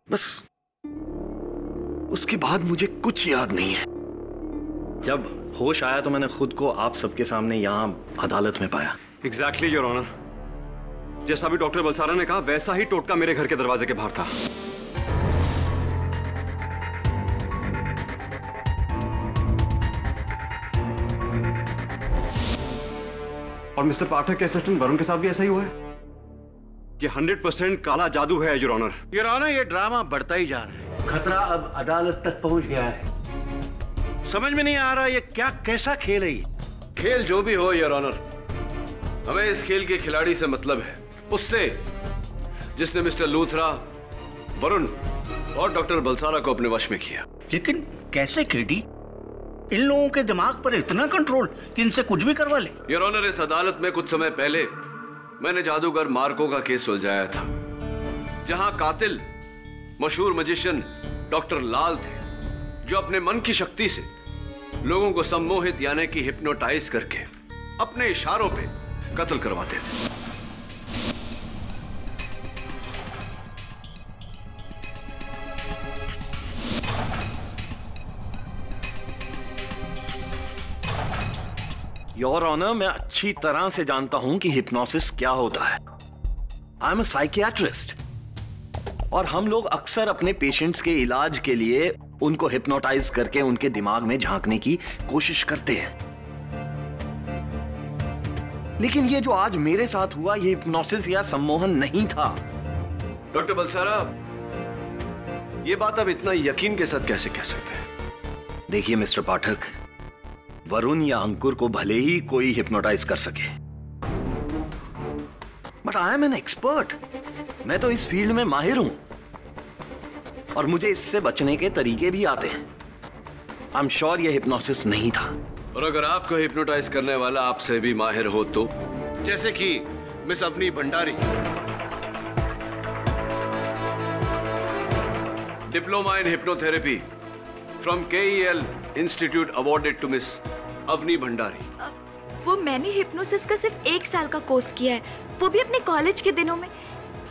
बस उसके बाद मुझे कुछ याद नहीं है। जब होश आया तो मैंने खुद को आप सबके सामने यहां अदालत में पाया। एग्जैक्टली योर ऑनर, जैसा भी डॉक्टर बलसारा ने कहा वैसा ही टोटका मेरे घर के दरवाजे के बाहर था। और मिस्टर पाठक के असिस्टेंट वरुण के साथ भी ऐसा ही हुआ है। ये 100% काला जादू है योर ऑनर। योर ऑनर, ये ड्रामा बढ़ता ही जा रहा है। खतरा अब अदालत तक पहुंच गया है। समझ में नहीं आ रहा ये क्या कैसा खेल है। खेल जो भी हो योर ऑनर, हमें इस खेल के खिलाड़ी से मतलब है, उससे जिसने मिस्टर लूथरा, वरुण और डॉक्टर बलसारा को अपने वश में किया। लेकिन कैसे केडी? इन लोगों के दिमाग पर इतना कंट्रोल कि इनसे कुछ भी करवा ले। योर ऑनर, इस अदालत में कुछ समय पहले मैंने जादूगर मार्को का केस सुलझाया था, जहां कातिल मशहूर मजिशियन डॉक्टर लाल थे, जो अपने मन की शक्ति से लोगों को सम्मोहित यानी कि हिप्नोटाइज करके अपने इशारों पे कत्ल करवाते थे। योर ऑनर, मैं अच्छी तरह से जानता हूं कि हिप्नोसिस क्या होता है। आई एम अ साइकियाट्रिस्ट और हम लोग अक्सर अपने पेशेंट्स के इलाज के लिए उनको हिप्नोटाइज करके उनके दिमाग में झांकने की कोशिश करते हैं। लेकिन ये जो आज मेरे साथ हुआ, ये हिप्नोसिस या सम्मोहन नहीं था। डॉक्टर बलसारा, ये बात आप इतना यकीन के साथ कैसे कह सकते हैं? देखिए मिस्टर पाठक, वरुण या अंकुर को भले ही कोई हिप्नोटाइज कर सके, but I am an expert. मैं तो इस फील्ड में माहिर हूं और मुझे इससे बचने के तरीके भी आते हैं। आई एम श्योर ये हिप्नोसिस नहीं था। और अगर आपको हिप्नोटाइज करने वाला आपसे भी माहिर हो तो, जैसे कि miss Avni Bhandari, diploma in hypnotherapy from KEL institute awarded to miss Avni Bhandari. वो मैंने हिप्नोसिस का सिर्फ 1 साल का कोर्स किया है, वो भी अपने कॉलेज के दिनों में।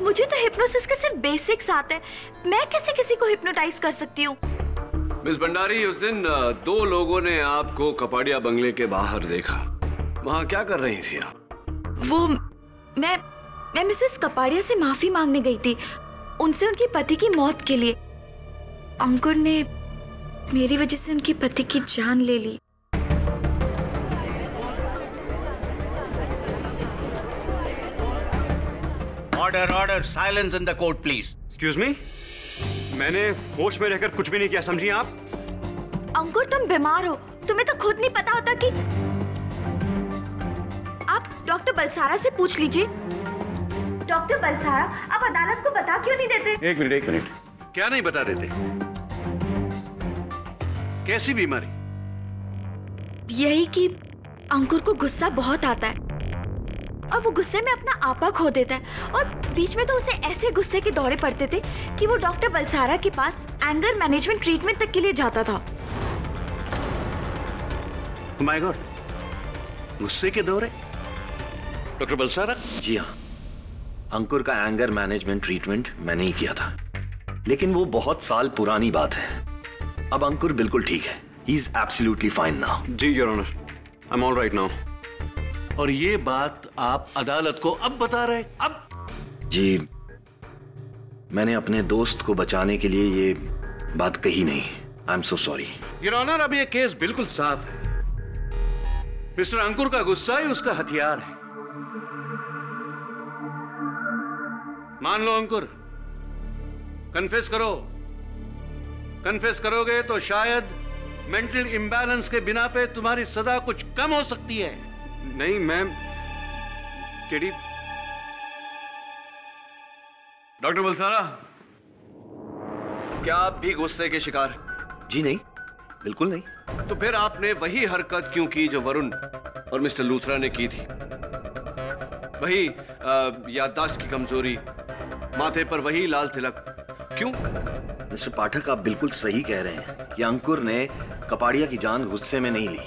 मुझे तो हिप्नोसिस के सिर्फ बेसिक्स आते हैं। मैं कैसे किसी को हिप्नोटाइज कर सकती हूँ? मिस भंडारी, उस दिन 2 लोगों ने आपको कपाड़िया बंगले के बाहर देखा। वहां क्या कर रही थी आप? वो मैं मिसेस कपाड़िया से माफी मांगने गई थी, उनसे उनके पति की मौत के लिए। अंकुर ने मेरी वजह से उनके पति की जान ले ली। Order order, silence in the court please. Excuse me, मैंने होश में रहकर कुछ भी नहीं किया, समझिए आप। अंकुर, तुम बीमार हो, तुम्हें तो खुद नहीं पता होता कि। आप डॉक्टर बलसारा से पूछ लीजिए। डॉक्टर बलसारा, आप अदालत को बता क्यों नहीं देते? एक मिनट, क्या नहीं बता देते? कैसी बीमारी? यही कि अंकुर को गुस्सा बहुत आता है और वो गुस्से में अपना आपा खो देता है, और बीच में तो उसे ऐसे गुस्से के दौरे पड़ते थे कि वो डॉक्टर बलसारा के पास एंगर मैनेजमेंट ट्रीटमेंट तक के लिए जाता था। माय गॉड, गुस्से के दौरे? डॉक्टर बलसारा? जी हाँ, अंकुर का एंगर मैनेजमेंट ट्रीटमेंट मैंने ही किया था, लेकिन वो बहुत साल पुरानी बात है। अब अंकुर बिल्कुल ठीक है। He is absolutely fine now. जी your honour, I am all right now. और ये बात आप अदालत को अब बता रहे? अब? जी, मैंने अपने दोस्त को बचाने के लिए ये बात कही नहीं। I am so sorry your honour. अब ये केस बिल्कुल साफ है। मिस्टर अंकुर का गुस्सा ही उसका हथियार है। मान लो अंकुर, कन्फेस करो। कन्फेस करोगे तो शायद मेंटल इम्बैलेंस के बिना पे तुम्हारी सजा कुछ कम हो सकती है। नहीं मैम, केडी। डॉक्टर बलसारा, क्या आप भी गुस्से के शिकार? जी नहीं, बिल्कुल नहीं। तो फिर आपने वही हरकत क्यों की जो वरुण और मिस्टर लूथरा ने की थी? वही याददाश्त की कमजोरी, माथे पर वही लाल तिलक, क्यों? मिस्टर पाठक, आप बिल्कुल सही कह रहे हैं कि अंकुर ने कपाड़िया की जान गुस्से में नहीं ली,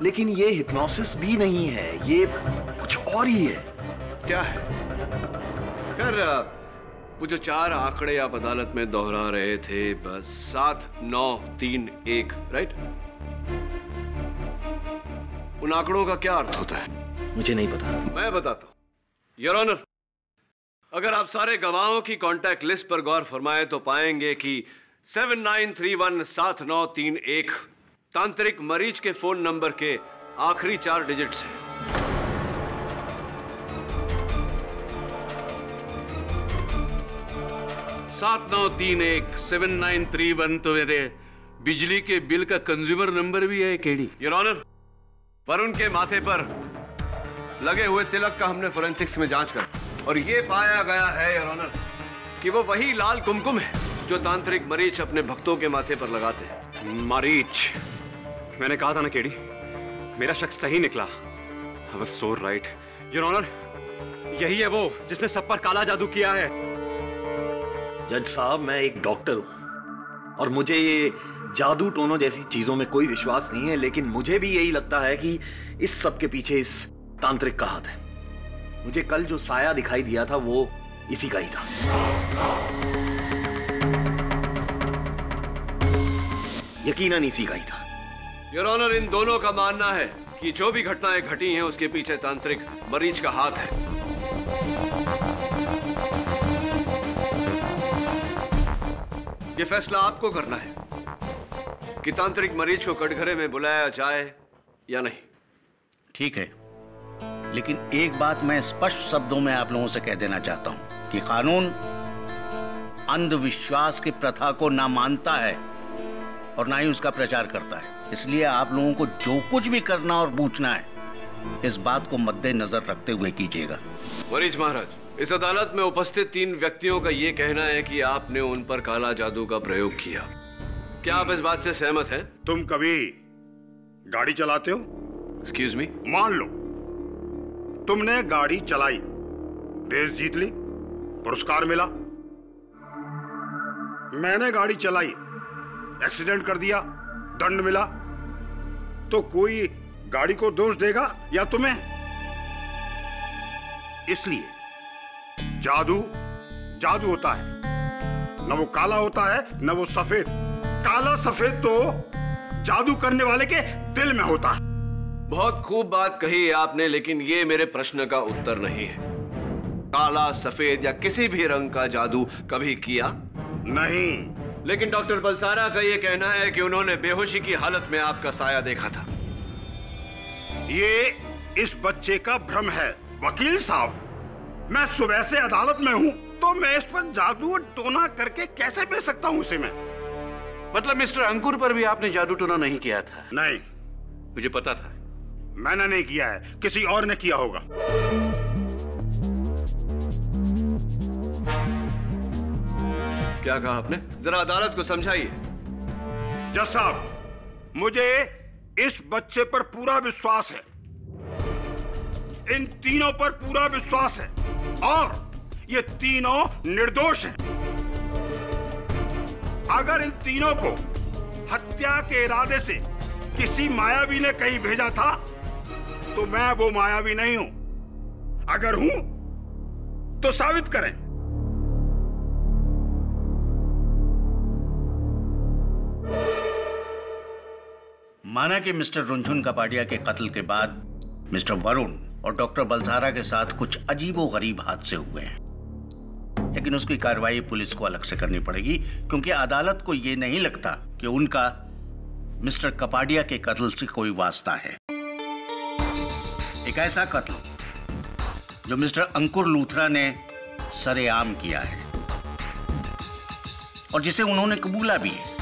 लेकिन ये हिप्नोसिस भी नहीं है, ये कुछ और ही है। क्या है? कर वो जो 4 आंकड़े आप अदालत में दोहरा रहे थे, बस 7, 9, 3, 1, राइट? उन आंकड़ों का क्या अर्थ होता है? मुझे नहीं पता। मैं बताता हूं योर ऑनर। अगर आप सारे गवाहों की कांटेक्ट लिस्ट पर गौर फरमाएं तो पाएंगे कि 79317931 तांत्रिक मरीज के फोन नंबर के आखिरी 4 डिजिट्स हैं। सात 7931 तो मेरे बिजली के बिल का कंज्यूमर नंबर भी है केडी। योर ऑनर, वरुण के माथे पर लगे हुए तिलक का हमने फोरेंसिक्स में जांच कर और ये पाया गया है योर ऑनर कि वो वही लाल कुमकुम है जो तांत्रिक मरीच अपने भक्तों के माथे पर लगाते हैं। मरीच, मैंने कहा था ना केडी, मेरा शक सही निकला। I was so right your honour. यही है वो जिसने सब पर काला जादू किया है। जज साहब, मैं एक डॉक्टर हूं और मुझे ये जादू टोनों जैसी चीजों में कोई विश्वास नहीं है, लेकिन मुझे भी यही लगता है कि इस सब के पीछे इस तांत्रिक का हाथ है। मुझे कल जो साया दिखाई दिया था वो इसी का ही था। यकीनन इसी का ही था। योर ऑनर, इन दोनों का मानना है कि जो भी घटनाएं घटी हैं उसके पीछे तांत्रिक मरीज का हाथ है। ये फैसला आपको करना है कि तांत्रिक मरीज को कटघरे में बुलाया जाए या नहीं। ठीक है, लेकिन एक बात मैं स्पष्ट शब्दों में आप लोगों से कह देना चाहता हूं कि कानून अंधविश्वास की प्रथा को ना मानता है और ना ही उसका प्रचार करता है। इसलिए आप लोगों को जो कुछ भी करना और पूछना है, इस बात को मद्देनजर रखते हुए कीजिएगा। मरीज महाराज, इस अदालत में उपस्थित 3 व्यक्तियों का यह कहना है कि आपने उन पर काला जादू का प्रयोग किया। क्या आप इस बात से सहमत हैं? तुम कभी गाड़ी चलाते हो? Excuse me? मान लो तुमने गाड़ी चलाई, रेस जीत ली, पुरस्कार मिला। मैंने गाड़ी चलाई, एक्सीडेंट कर दिया, दंड मिला, तो कोई गाड़ी को दोष देगा या तुम्हें? इसलिए जादू जादू होता है, न वो काला होता है न वो सफेद। काला सफेद तो जादू करने वाले के दिल में होता है। बहुत खूब बात कही आपने, लेकिन ये मेरे प्रश्न का उत्तर नहीं है। काला, सफेद या किसी भी रंग का जादू कभी किया नहीं। लेकिन डॉक्टर बलसारा का यह कहना है कि उन्होंने बेहोशी की हालत में आपका साया देखा था। ये इस बच्चे का भ्रम है वकील साहब। मैं सुबह से अदालत में हूं, तो मैं इस पर जादू टोना करके कैसे बेच सकता हूं इसे मैं? मतलब मिस्टर अंकुर पर भी आपने जादू टोना नहीं किया था? नहीं। मुझे पता था। मैंने नहीं किया है, किसी और ने किया होगा। क्या कहा आपने? जरा अदालत को समझाइए। जज साहब, मुझे इस बच्चे पर पूरा विश्वास है, इन तीनों पर पूरा विश्वास है और ये तीनों निर्दोष हैं। अगर इन तीनों को हत्या के इरादे से किसी मायावी ने कहीं भेजा था तो मैं वो मायावी नहीं हूं। अगर हूं तो साबित करें। माना कि मिस्टर रुनझुन कपाडिया के कत्ल के बाद मिस्टर वरुण और डॉक्टर बलसारा के साथ कुछ अजीबोगरीब हादसे हुए हैं, लेकिन उसकी कार्रवाई पुलिस को अलग से करनी पड़ेगी, क्योंकि अदालत को यह नहीं लगता कि उनका मिस्टर कपाडिया के कत्ल से कोई वास्ता है। एक ऐसा कत्ल जो मिस्टर अंकुर लूथरा ने सरेआम किया है और जिसे उन्होंने कबूला भी है।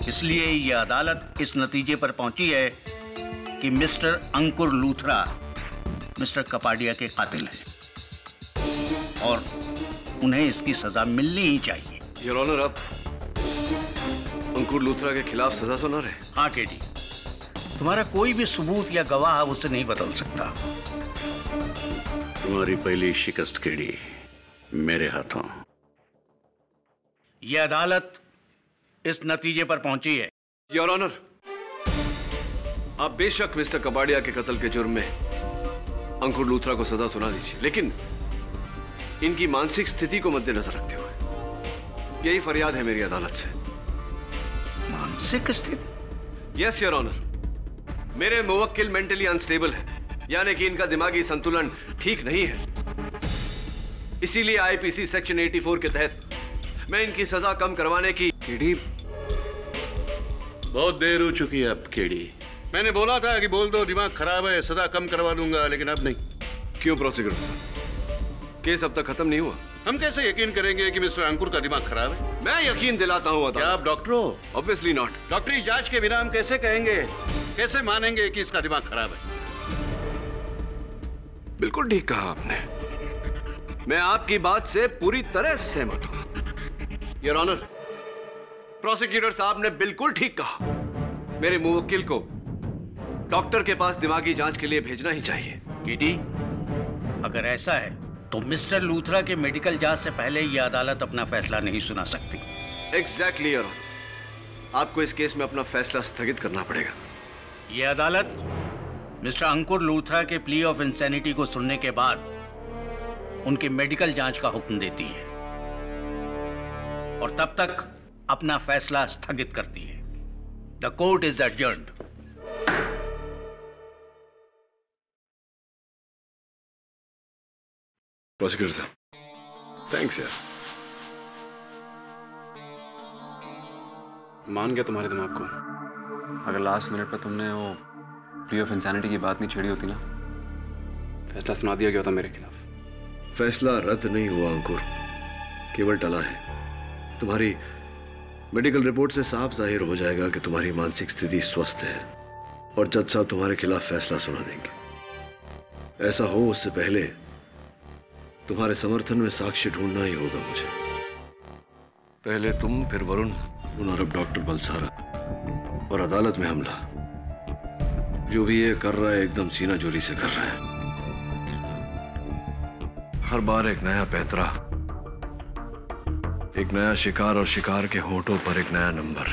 इसलिए यह अदालत इस नतीजे पर पहुंची है कि मिस्टर अंकुर लूथरा मिस्टर कपाडिया के कातिल हैं और उन्हें इसकी सजा मिलनी ही चाहिए। योर ऑनर, आप अंकुर लूथरा के खिलाफ सजा सुना रहे? हाँ केडी, तुम्हारा कोई भी सबूत या गवाह उसे नहीं बदल सकता। तुम्हारी पहली शिकस्त केडी मेरे हाथों। यह अदालत इस नतीजे पर पहुंची है। योर ऑनर, आप बेशक मिस्टर कपाडिया के कत्ल के जुर्म में अंकुर लूथरा को सजा सुना दीजिए, लेकिन इनकी मानसिक स्थिति को मद्देनजर रखते हुए यही फरियाद है मेरी अदालत से। मानसिक स्थिति? यस योर ऑनर, मेरे मुवक्किल मेंटली अनस्टेबल है, यानी कि इनका दिमागी संतुलन ठीक नहीं है। इसीलिए आईपीसी सेक्शन 84 के तहत मैं इनकी सजा कम करवाने की। केडी, बहुत देर हो चुकी है अब केडी। मैंने बोला था कि बोल दो दिमाग खराब है, सजा कम करवा दूंगा, लेकिन अब नहीं। क्यों प्रोसिक्यूटर साहब, केस अब तक खत्म नहीं हुआ? हम कैसे यकीन करेंगे कि मिस्टर अंकुर का दिमाग खराब है? मैं यकीन दिलाता हूं। क्या आप डॉक्टर हो? Obviously not. डॉक्टरी जांच के बिना हम कैसे कहेंगे, कैसे मानेंगे कि इसका दिमाग खराब है? बिल्कुल ठीक कहा आपने, मैं आपकी बात से पूरी तरह सहमत हूं। योर ऑनर, प्रोसिक्यूटर साहब ने बिल्कुल ठीक कहा, मेरे मुवक्किल को डॉक्टर के पास दिमागी जांच के लिए भेजना ही चाहिए। केडी, अगर ऐसा है तो मिस्टर लूथरा के मेडिकल जांच से पहले यह अदालत अपना फैसला नहीं सुना सकती। एग्जैक्टली योर ऑनर, आपको इस केस में अपना फैसला स्थगित करना पड़ेगा। यह अदालत मिस्टर अंकुर लूथरा के प्ली ऑफ इंसैनिटी को सुनने के बाद उनके मेडिकल जांच का हुक्म देती है और तब तक अपना फैसला स्थगित करती है। The court is adjourned. Prosecutor साहब, थैंक्स यार। मान गया तुम्हारे दिमाग को। अगर लास्ट मिनट पर तुमने वो प्ली ऑफ इंसैनिटी की बात नहीं छेड़ी होती ना, फैसला सुना दिया गया होता मेरे खिलाफ। फैसला रद्द नहीं हुआ अंकुर, केवल टला है। तुम्हारी मेडिकल रिपोर्ट से साफ जाहिर हो जाएगा कि तुम्हारी मानसिक स्थिति स्वस्थ है और जज साहब तुम्हारे खिलाफ फैसला सुना देंगे। ऐसा हो उससे पहले तुम्हारे समर्थन में साक्ष्य ढूंढना ही होगा मुझे। पहले तुम, फिर वरुण और अब डॉक्टर बलसारा और अदालत में हमला। जो भी ये कर रहा है एकदम सीना जोरी से कर रहा है। हर बार एक नया पैतरा, एक नया शिकार और शिकार के होठों पर एक नया नंबर।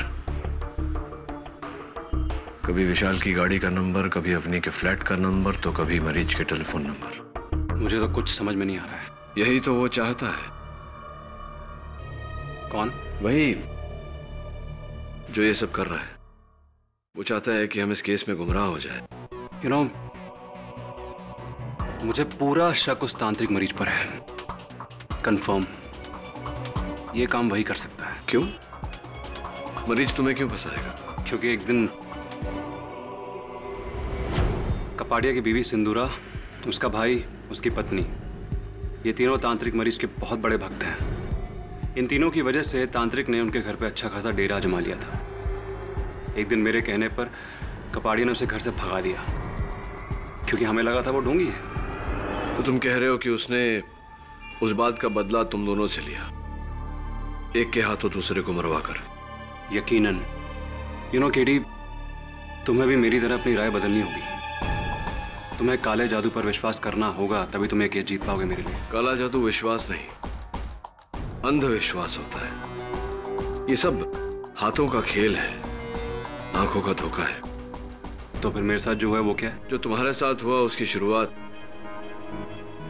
कभी विशाल की गाड़ी का नंबर, कभी अवनी के फ्लैट का नंबर, तो कभी मरीज के टेलीफोन नंबर। मुझे तो कुछ समझ में नहीं आ रहा है। यही तो वो चाहता है। कौन? वही जो ये सब कर रहा है। वो चाहता है कि हम इस केस में गुमराह हो जाए। यू नो, मुझे पूरा शक उस तांत्रिक मरीज पर है। कंफर्म ये काम वही कर सकता है। क्यों? मरीज तुम्हें क्यों फंसाएगा? क्योंकि एक दिन कपाडिया की बीवी सिंदूरा, उसका भाई, उसकी पत्नी, ये तीनों तांत्रिक मरीज के बहुत बड़े भक्त हैं। इन तीनों की वजह से तांत्रिक ने उनके घर पे अच्छा खासा डेरा जमा लिया था। एक दिन मेरे कहने पर कपाडिया ने उसे घर से भगा दिया, क्योंकि हमें लगा था वो ढोंगी है। तो तुम कह रहे हो कि उसने उस बात का बदला तुम दोनों से लिया? एक के हाथों दूसरे को मरवा कर। यकीनन। यू नो केडी, तुम्हें भी मेरी तरह अपनी राय बदलनी होगी। तुम्हें काले जादू पर विश्वास करना होगा, तभी तुम एक केस जीत पाओगे मेरे लिए। काला जादू विश्वास नहीं, अंधविश्वास होता है। ये सब हाथों का खेल है, आंखों का धोखा है। तो फिर मेरे साथ जो है वो क्या है? जो तुम्हारे साथ हुआ उसकी शुरुआत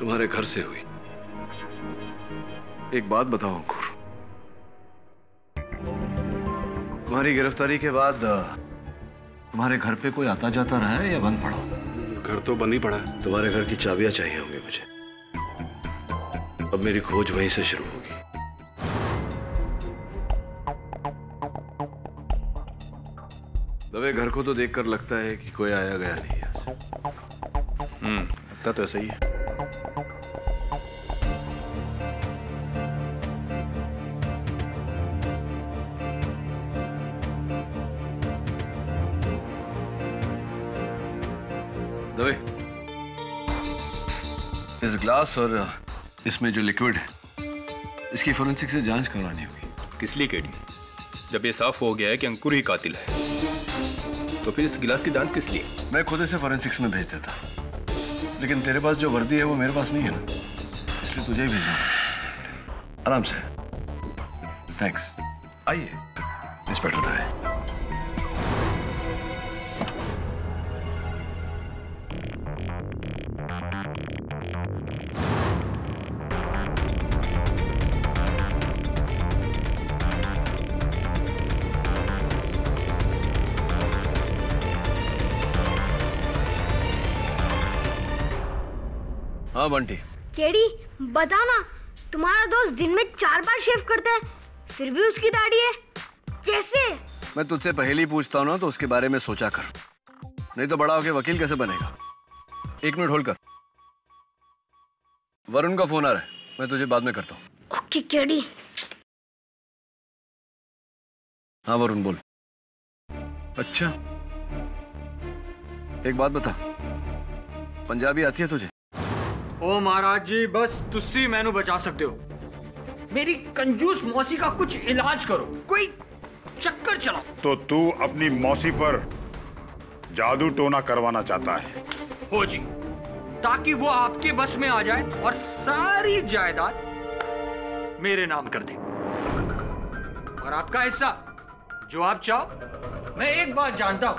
तुम्हारे घर से हुई। एक बात बताओ अंकुर, तुम्हारी गिरफ्तारी के बाद तुम्हारे घर पे कोई आता जाता रहा है या बंद पड़ा? घर तो बंद ही पड़ा है। तुम्हारे घर की चाबियां चाहिए होंगी मुझे। अब मेरी खोज वहीं से शुरू होगी। दवे, घर को तो देखकर लगता है कि कोई आया गया नहीं है। लगता तो ऐसा ही है। दवे, इस ग्लास और इसमें जो लिक्विड है, इसकी फोरेंसिक से जांच करवानी होगी। किस लिए केडी? जब ये साफ हो गया है कि अंकुर ही कातिल है, तो फिर इस गिलास की जांच किस लिए? मैं खुद इसे फोरेंसिक्स में भेज देता, लेकिन तेरे पास जो वर्दी है वो मेरे पास नहीं है ना, इसलिए तुझे ही भेजना। आराम से। थैंक्स। आइए इंस्पेक्टर दवे। हाँ बंटी। केडी, बता ना, तुम्हारा दोस्त दिन में 4 बार शेव करता है, फिर भी उसकी दाढ़ी है, कैसे? मैं तुझसे पहले ही पूछता हूँ ना, तो उसके बारे में सोचा कर, नहीं तो बड़ा होके वकील कैसे बनेगा। 1 मिनट होल्ड कर, वरुण का फोन आ रहा है, मैं तुझे बाद में करता हूँ। Okay KD. हाँ वरुण बोल। अच्छा, एक बात बता, पंजाबी आती है तुझे? ओ महाराज जी, बस तुसी मैनू बचा सकते हो। मेरी कंजूस मौसी का कुछ इलाज करो, कोई चक्कर चलाओ। तो तू अपनी मौसी पर जादू टोना करवाना चाहता है? हो जी, ताकि वो आपके बस में आ जाए और सारी जायदाद मेरे नाम कर दे, और आपका हिस्सा जो आप चाहो। मैं एक बात जानता हूं,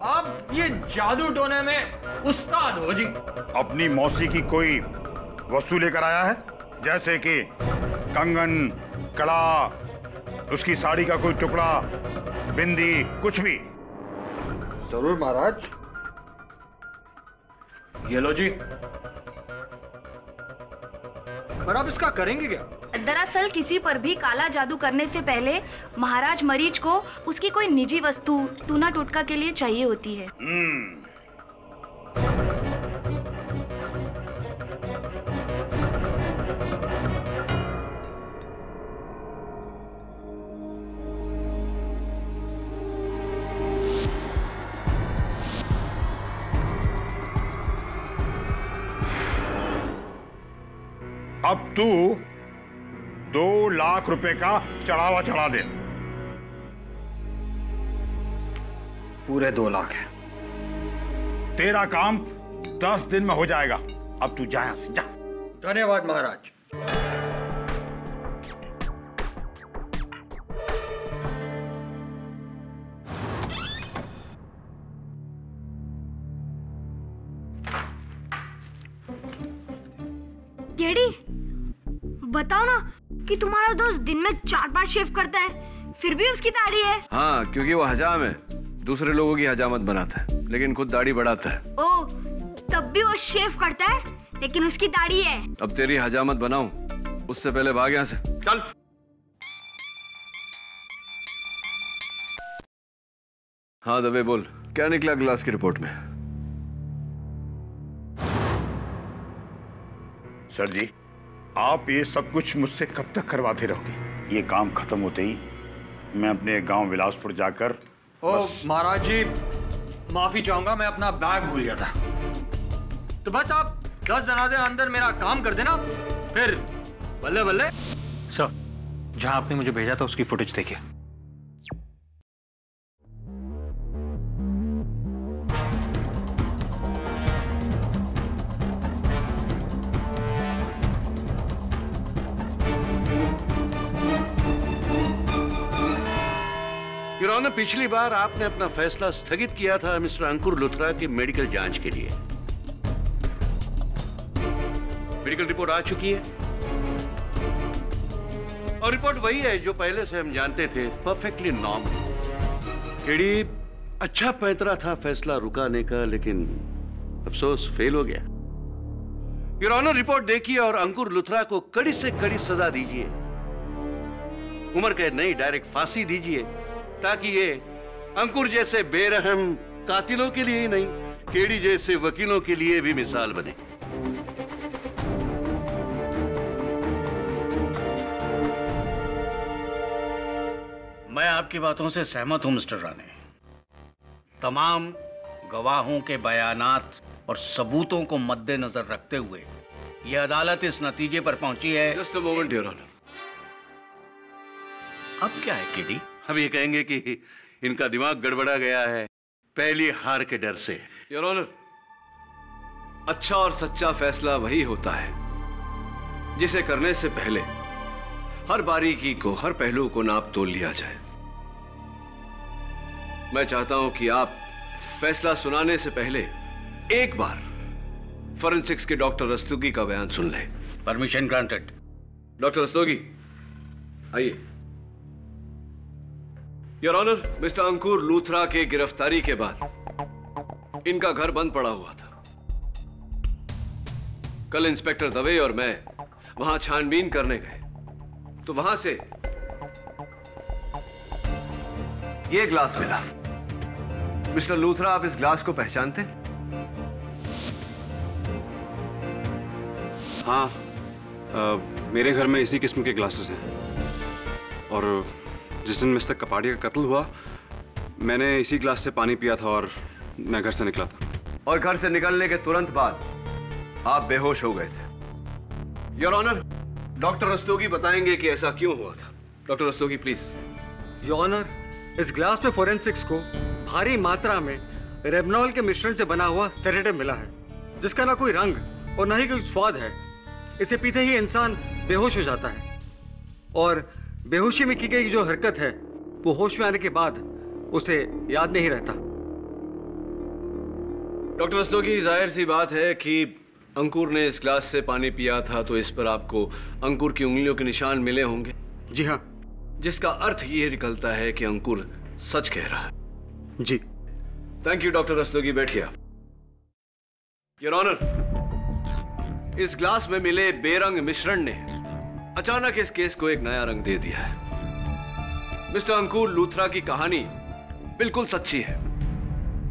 आप ये जादू टोने में उस्ताद हो जी। अपनी मौसी की कोई वस्तु लेकर आया है, जैसे कि कंगन, कड़ा, उसकी साड़ी का कोई टुकड़ा, बिंदी, कुछ भी? जरूर महाराज, ये लो जी। पर आप इसका करेंगे क्या? दरअसल किसी पर भी काला जादू करने से पहले महाराज मरीज को उसकी कोई निजी वस्तु टूना टोटका के लिए चाहिए होती है। अब तू 2 लाख रुपए का चढ़ावा चढ़ा दे। पूरे 2 लाख है। तेरा काम 10 दिन में हो जाएगा। अब तू जा यहां से, जा। धन्यवाद महाराज। केडी, बताओ ना कि तुम्हारा दोस्त दिन में 4 बार शेव करता है, फिर भी उसकी दाढ़ी है। हाँ, क्योंकि वो हजाम है, दूसरे लोगों की हजामत बनाता है, लेकिन खुद दाढ़ी बढ़ाता है। ओ, तब भी वो शेव करता है, लेकिन उसकी दाढ़ी है। अब तेरी हजामत बनाऊं, उससे पहले भाग यहाँ से। चल। हाँ दवे बोल, क्या निकला ग्लास की रिपोर्ट में? सर जी, आप ये सब कुछ मुझसे कब तक करवाते रहोगे? ये काम खत्म होते ही मैं अपने गांव विलासपुर जाकर महाराज जी, माफी चाहूंगा, मैं अपना बैग भूल गया था। तो बस आप 10 दिन अंदर मेरा काम कर देना, फिर बल्ले बल्ले। सर, जहां आपने मुझे भेजा था उसकी फुटेज देखिए। योर ऑनर, पिछली बार आपने अपना फैसला स्थगित किया था मिस्टर अंकुर लुथरा की मेडिकल जांच के लिए। मेडिकल रिपोर्ट आ चुकी है और रिपोर्ट वही है जो पहले से हम जानते थे, परफेक्टली नॉर्मल। केडी, अच्छा पैंतरा था फैसला रुकाने का, लेकिन अफसोस फेल हो गया। योर ऑनर, रिपोर्ट देखिए और अंकुर लुथरा को कड़ी से कड़ी सजा दीजिए। उम्र कैद नहीं, डायरेक्ट फांसी दीजिए, ताकि ये अंकुर जैसे बेरहम कातिलों के लिए ही नहीं, केडी जैसे वकीलों के लिए भी मिसाल बने। मैं आपकी बातों से सहमत हूं मिस्टर राणे। तमाम गवाहों के बयानात और सबूतों को मद्देनजर रखते हुए यह अदालत इस नतीजे पर पहुंची है। Just a moment your honour. अब क्या है केडी? हम ये कहेंगे कि इनका दिमाग गड़बड़ा गया है पहली हार के डर से। योर ऑनर, अच्छा और सच्चा फैसला वही होता है जिसे करने से पहले हर बारीकी को, हर पहलू को नाप तोल लिया जाए। मैं चाहता हूं कि आप फैसला सुनाने से पहले एक बार फॉरेंसिक्स के डॉक्टर रस्तोगी का बयान सुन लें। Permission granted. डॉक्टर रस्तोगी, आइए। योर ऑनर, मिस्टर अंकुर लूथरा के गिरफ्तारी के बाद इनका घर बंद पड़ा हुआ था। कल इंस्पेक्टर दवे और मैं वहां छानबीन करने गए तो वहां से ये ग्लास मिला। मिस्टर लूथरा, आप इस ग्लास को पहचानते? हाँ, मेरे घर में इसी किस्म के ग्लासेस हैं और जिस दिन मिस्टर कपाड़िया का कत्ल हुआ मैंने इसी ग्लास से पानी पिया था और मैं घर से निकला था। और घर से निकलने के तुरंत बाद आप बेहोश हो गए थे। योर ऑनर, डॉक्टर रस्तोगी बताएंगे कि ऐसा क्यों हुआ था। Doctor Rastogi please. Your honour, इस ग्लास में फोरेंसिक्स को भारी मात्रा में रेबनॉल के मिश्रण से बना हुआ सेडेटिव मिला है, जिसका ना कोई रंग और ना ही कोई स्वाद है। इसे पीते ही इंसान बेहोश हो जाता है और बेहोशी में की गई जो हरकत है वो होश में आने के बाद उसे याद नहीं रहता। डॉक्टर रस्तोगी, जाहिर सी बात है कि अंकुर ने इस ग्लास से पानी पिया था तो इस पर आपको अंकुर की उंगलियों के निशान मिले होंगे। जी हाँ। जिसका अर्थ ये निकलता है कि अंकुर सच कह रहा है। जी। थैंक यू डॉक्टर रस्तोगी, बैठिए। योर ऑनर, इस ग्लास में मिले बेरंग मिश्रण ने अचानक इस केस को एक नया रंग दे दिया है। मिस्टर अंकुर लूथरा की कहानी बिल्कुल सच्ची है।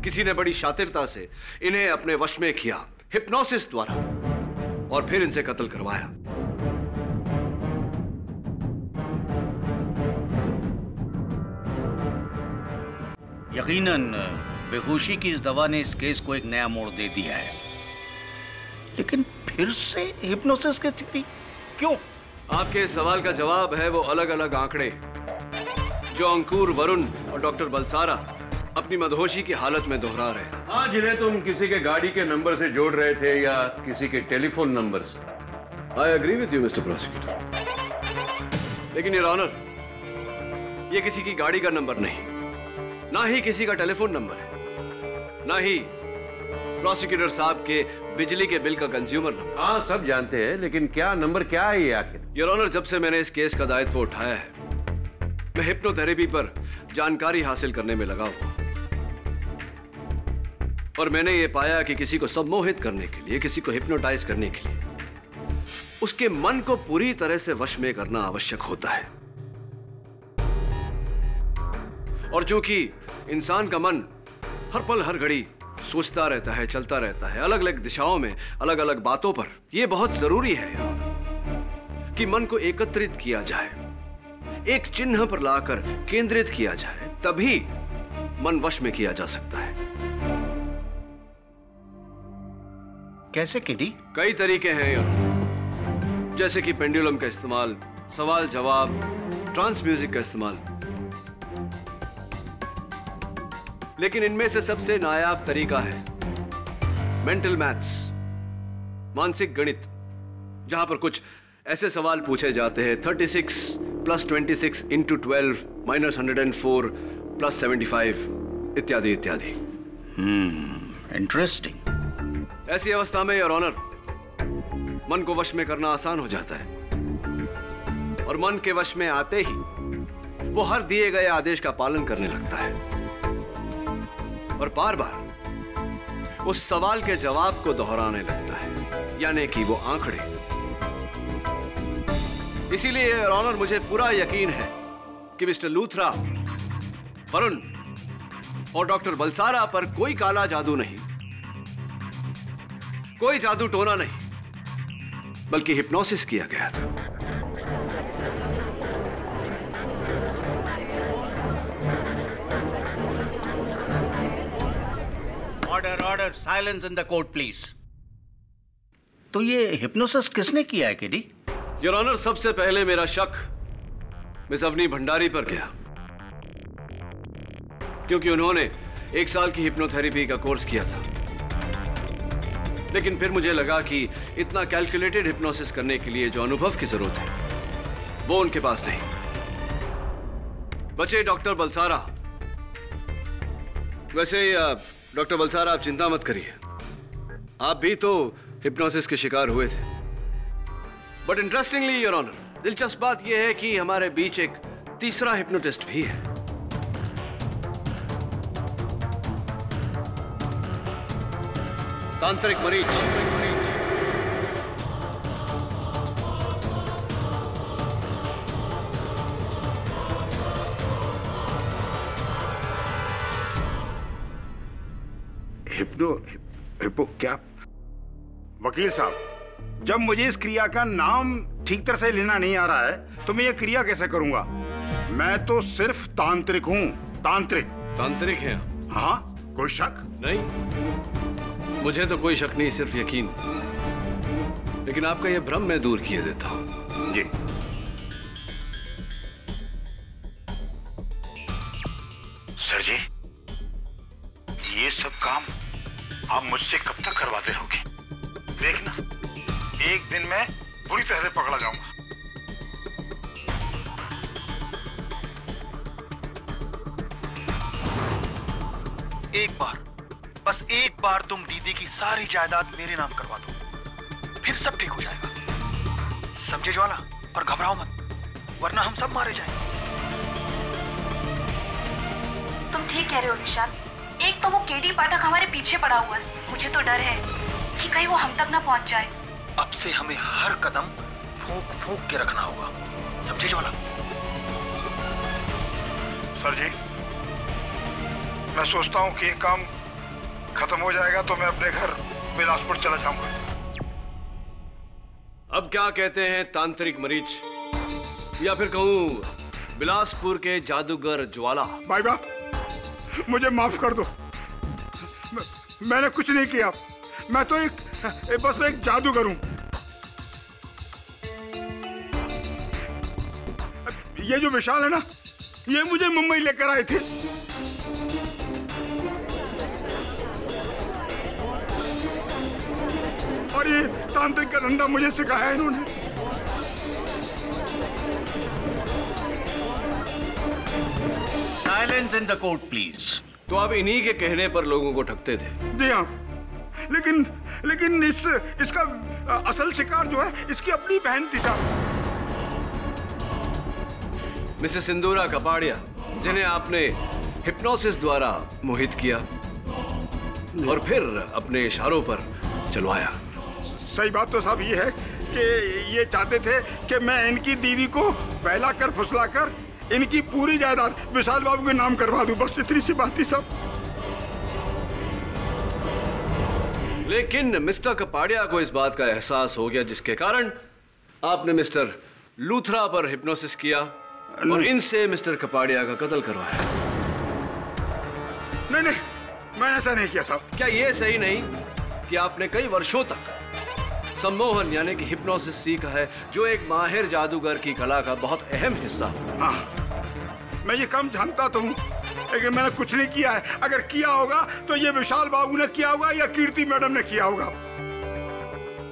किसी ने बड़ी शातिरता से इन्हें अपने वश में किया, हिप्नोसिस द्वारा, और फिर इनसे कत्ल करवाया। यकीनन बेहोशी की इस दवा ने इस केस को एक नया मोड़ दे दिया है, लेकिन फिर से हिप्नोसिस की थ्योरी क्यों? आपके सवाल का जवाब है वो अलग अलग आंकड़े जो अंकुर, वरुण और डॉक्टर बलसारा अपनी मदहोशी की हालत में दोहरा रहे थे। हाँ, जिन्हें तुम किसी के गाड़ी के नंबर से जोड़ रहे थे या किसी के टेलीफोन नंबर से। I agree with you mister prosecutor, लेकिन योर ऑनर, ये किसी की गाड़ी का नंबर नहीं, ना ही किसी का टेलीफोन नंबर है, ना ही प्रोसिक्यूटर साहब के बिजली के बिल का कंज्यूमर नंबर। हाँ, सब जानते हैं, लेकिन क्या नंबर क्या है ये आखिर? योर ऑनर, जब से मैंने इस केस का दायित्व उठाया है मैं हिप्नोथेरेपी पर जानकारी हासिल करने में लगा हूं और मैंने ये पाया कि किसी को सम्मोहित करने के लिए, किसी को हिप्नोटाइज करने के लिए उसके मन को पूरी तरह से वश में करना आवश्यक होता है। और चूंकि इंसान का मन हर पल हर घड़ी सोचता रहता है, चलता रहता है, अलग अलग दिशाओं में, अलग अलग बातों पर, यह बहुत जरूरी है कि मन को एकत्रित किया जाए, एक चिन्ह पर लाकर केंद्रित किया जाए, तभी मन वश में किया जा सकता है। कैसे केडी? कई तरीके हैं यार, जैसे कि पेंडुलम का इस्तेमाल, सवाल जवाब, ट्रांस म्यूजिक का इस्तेमाल। लेकिन इनमें से सबसे नायाब तरीका है मेंटल मैथ्स, मानसिक गणित, जहां पर कुछ ऐसे सवाल पूछे जाते हैं 36 + 26 × 12 - 104 + 75 इत्यादि इत्यादि। इंटरेस्टिंग। ऐसी अवस्था में योर ऑनर मन को वश में करना आसान हो जाता है, और मन के वश में आते ही वो हर दिए गए आदेश का पालन करने लगता है और बार बार उस सवाल के जवाब को दोहराने लगता है, यानी कि वो आंकड़े। इसीलिए योर ऑनर मुझे पूरा यकीन है कि मिस्टर लूथरा, वरुण और डॉक्टर बलसारा पर कोई काला जादू नहीं, कोई जादू टोना नहीं, बल्कि हिप्नोसिस किया गया था। Order order, silence in the court please. तो ये हिप्नोसिस किसने किया है केडी? योर ऑनर, सबसे पहले मेरा शक मिस अवनी भंडारी पर गया, क्योंकि उन्होंने 1 साल की हिप्नोथेरेपी का कोर्स किया था। लेकिन फिर मुझे लगा कि इतना कैलकुलेटेड हिप्नोसिस करने के लिए जो अनुभव की जरूरत है वो उनके पास नहीं। बचे डॉक्टर बलसारा। वैसे डॉक्टर बलसारा, आप चिंता मत करिए, आप भी तो हिप्नोसिस के शिकार हुए थे। बट इंटरेस्टिंगली योर ऑनर, दिलचस्प बात यह है कि हमारे बीच एक तीसरा हिप्नोटिस्ट भी है। तांत्रिक मरीज। हिप्पो क्या? वकील साहब, जब मुझे इस क्रिया का नाम ठीक तरह से लेना नहीं आ रहा है तो मैं ये क्रिया कैसे करूंगा? मैं तो सिर्फ तांत्रिक हूँ। तांत्रिक हैं? हाँ, कोई शक नहीं, मुझे तो कोई शक नहीं, सिर्फ यकीन। लेकिन आपका यह भ्रम मैं दूर किए देता हूं। जी। सर जी, ये सब काम आप मुझसे कब तक करवाते रहोगे? देखना, एक दिन मैं बुरी तरह से पकड़ा जाऊंगा। एक बार, बस एक बार तुम दीदी की सारी जायदाद मेरे नाम करवा दो, फिर सब ठीक हो जाएगा। समझे ज्वाला? और घबराओ मत, वरना हम सब मारे जाएंगे। तुम ठीक कह रहे हो निशांत। एक तो वो केडी पाठक हमारे पीछे पड़ा हुआ है, मुझे तो डर है कि कहीं वो हम तक ना पहुंच जाए। अब से हमें हर कदम फूंक फूंक के रखना होगा, समझे ज्वाला? सर जी, मैं सोचता हूँ कि ये काम खत्म हो जाएगा तो मैं अपने घर बिलासपुर चला जाऊंगा। अब क्या कहते हैं तांत्रिक मरीज, या फिर कहूं बिलासपुर के जादूगर ज्वाला? भाई बा, मुझे माफ कर दो, मैंने कुछ नहीं किया। मैं तो बस एक जादूगर हूं। ये जो विशाल है ना, ये मुझे मुंबई लेकर आए थे। और ये तांत्रिक का धंधा मुझे सिखाया इन्होंने। Silence in the court please. तो आप इन्हीं के कहने पर लोगों को ठगते थे? जी हाँ, लेकिन इसका असल शिकार जो है इसकी अपनी बहन थी साहब, मिसेस सिंदूरा कपाड़िया, जिन्हें आपने हिप्नोसिस द्वारा मोहित किया और फिर अपने इशारों पर चलवाया। सही बात तो साहब ये है कि ये चाहते थे कि मैं इनकी दीदी को बहलाकर फुसलाकर इनकी पूरी जायदाद विशाल बाबू के नाम करवा दूं, बस इतनी सी बात थी साहब। लेकिन मिस्टर कपाड़िया को इस बात का एहसास हो गया, जिसके कारण आपने मिस्टर लूथरा पर हिप्नोसिस किया और इनसे मिस्टर कपाड़िया का कत्ल करवाया। नहीं, मैंने ऐसा नहीं किया साहब। क्या ये सही नहीं कि आपने कई वर्षों तक सम्मोहन यानी कि हिप्नोसिस सीखा है, जो एक माहिर जादूगर की कला का बहुत अहम हिस्सा है। हाँ, मैं ये कम जानता तो हूँ, लेकिन मैंने कुछ नहीं किया है। अगर किया होगा तो ये विशाल बाबू ने किया होगा या कीर्ति मैडम ने किया होगा।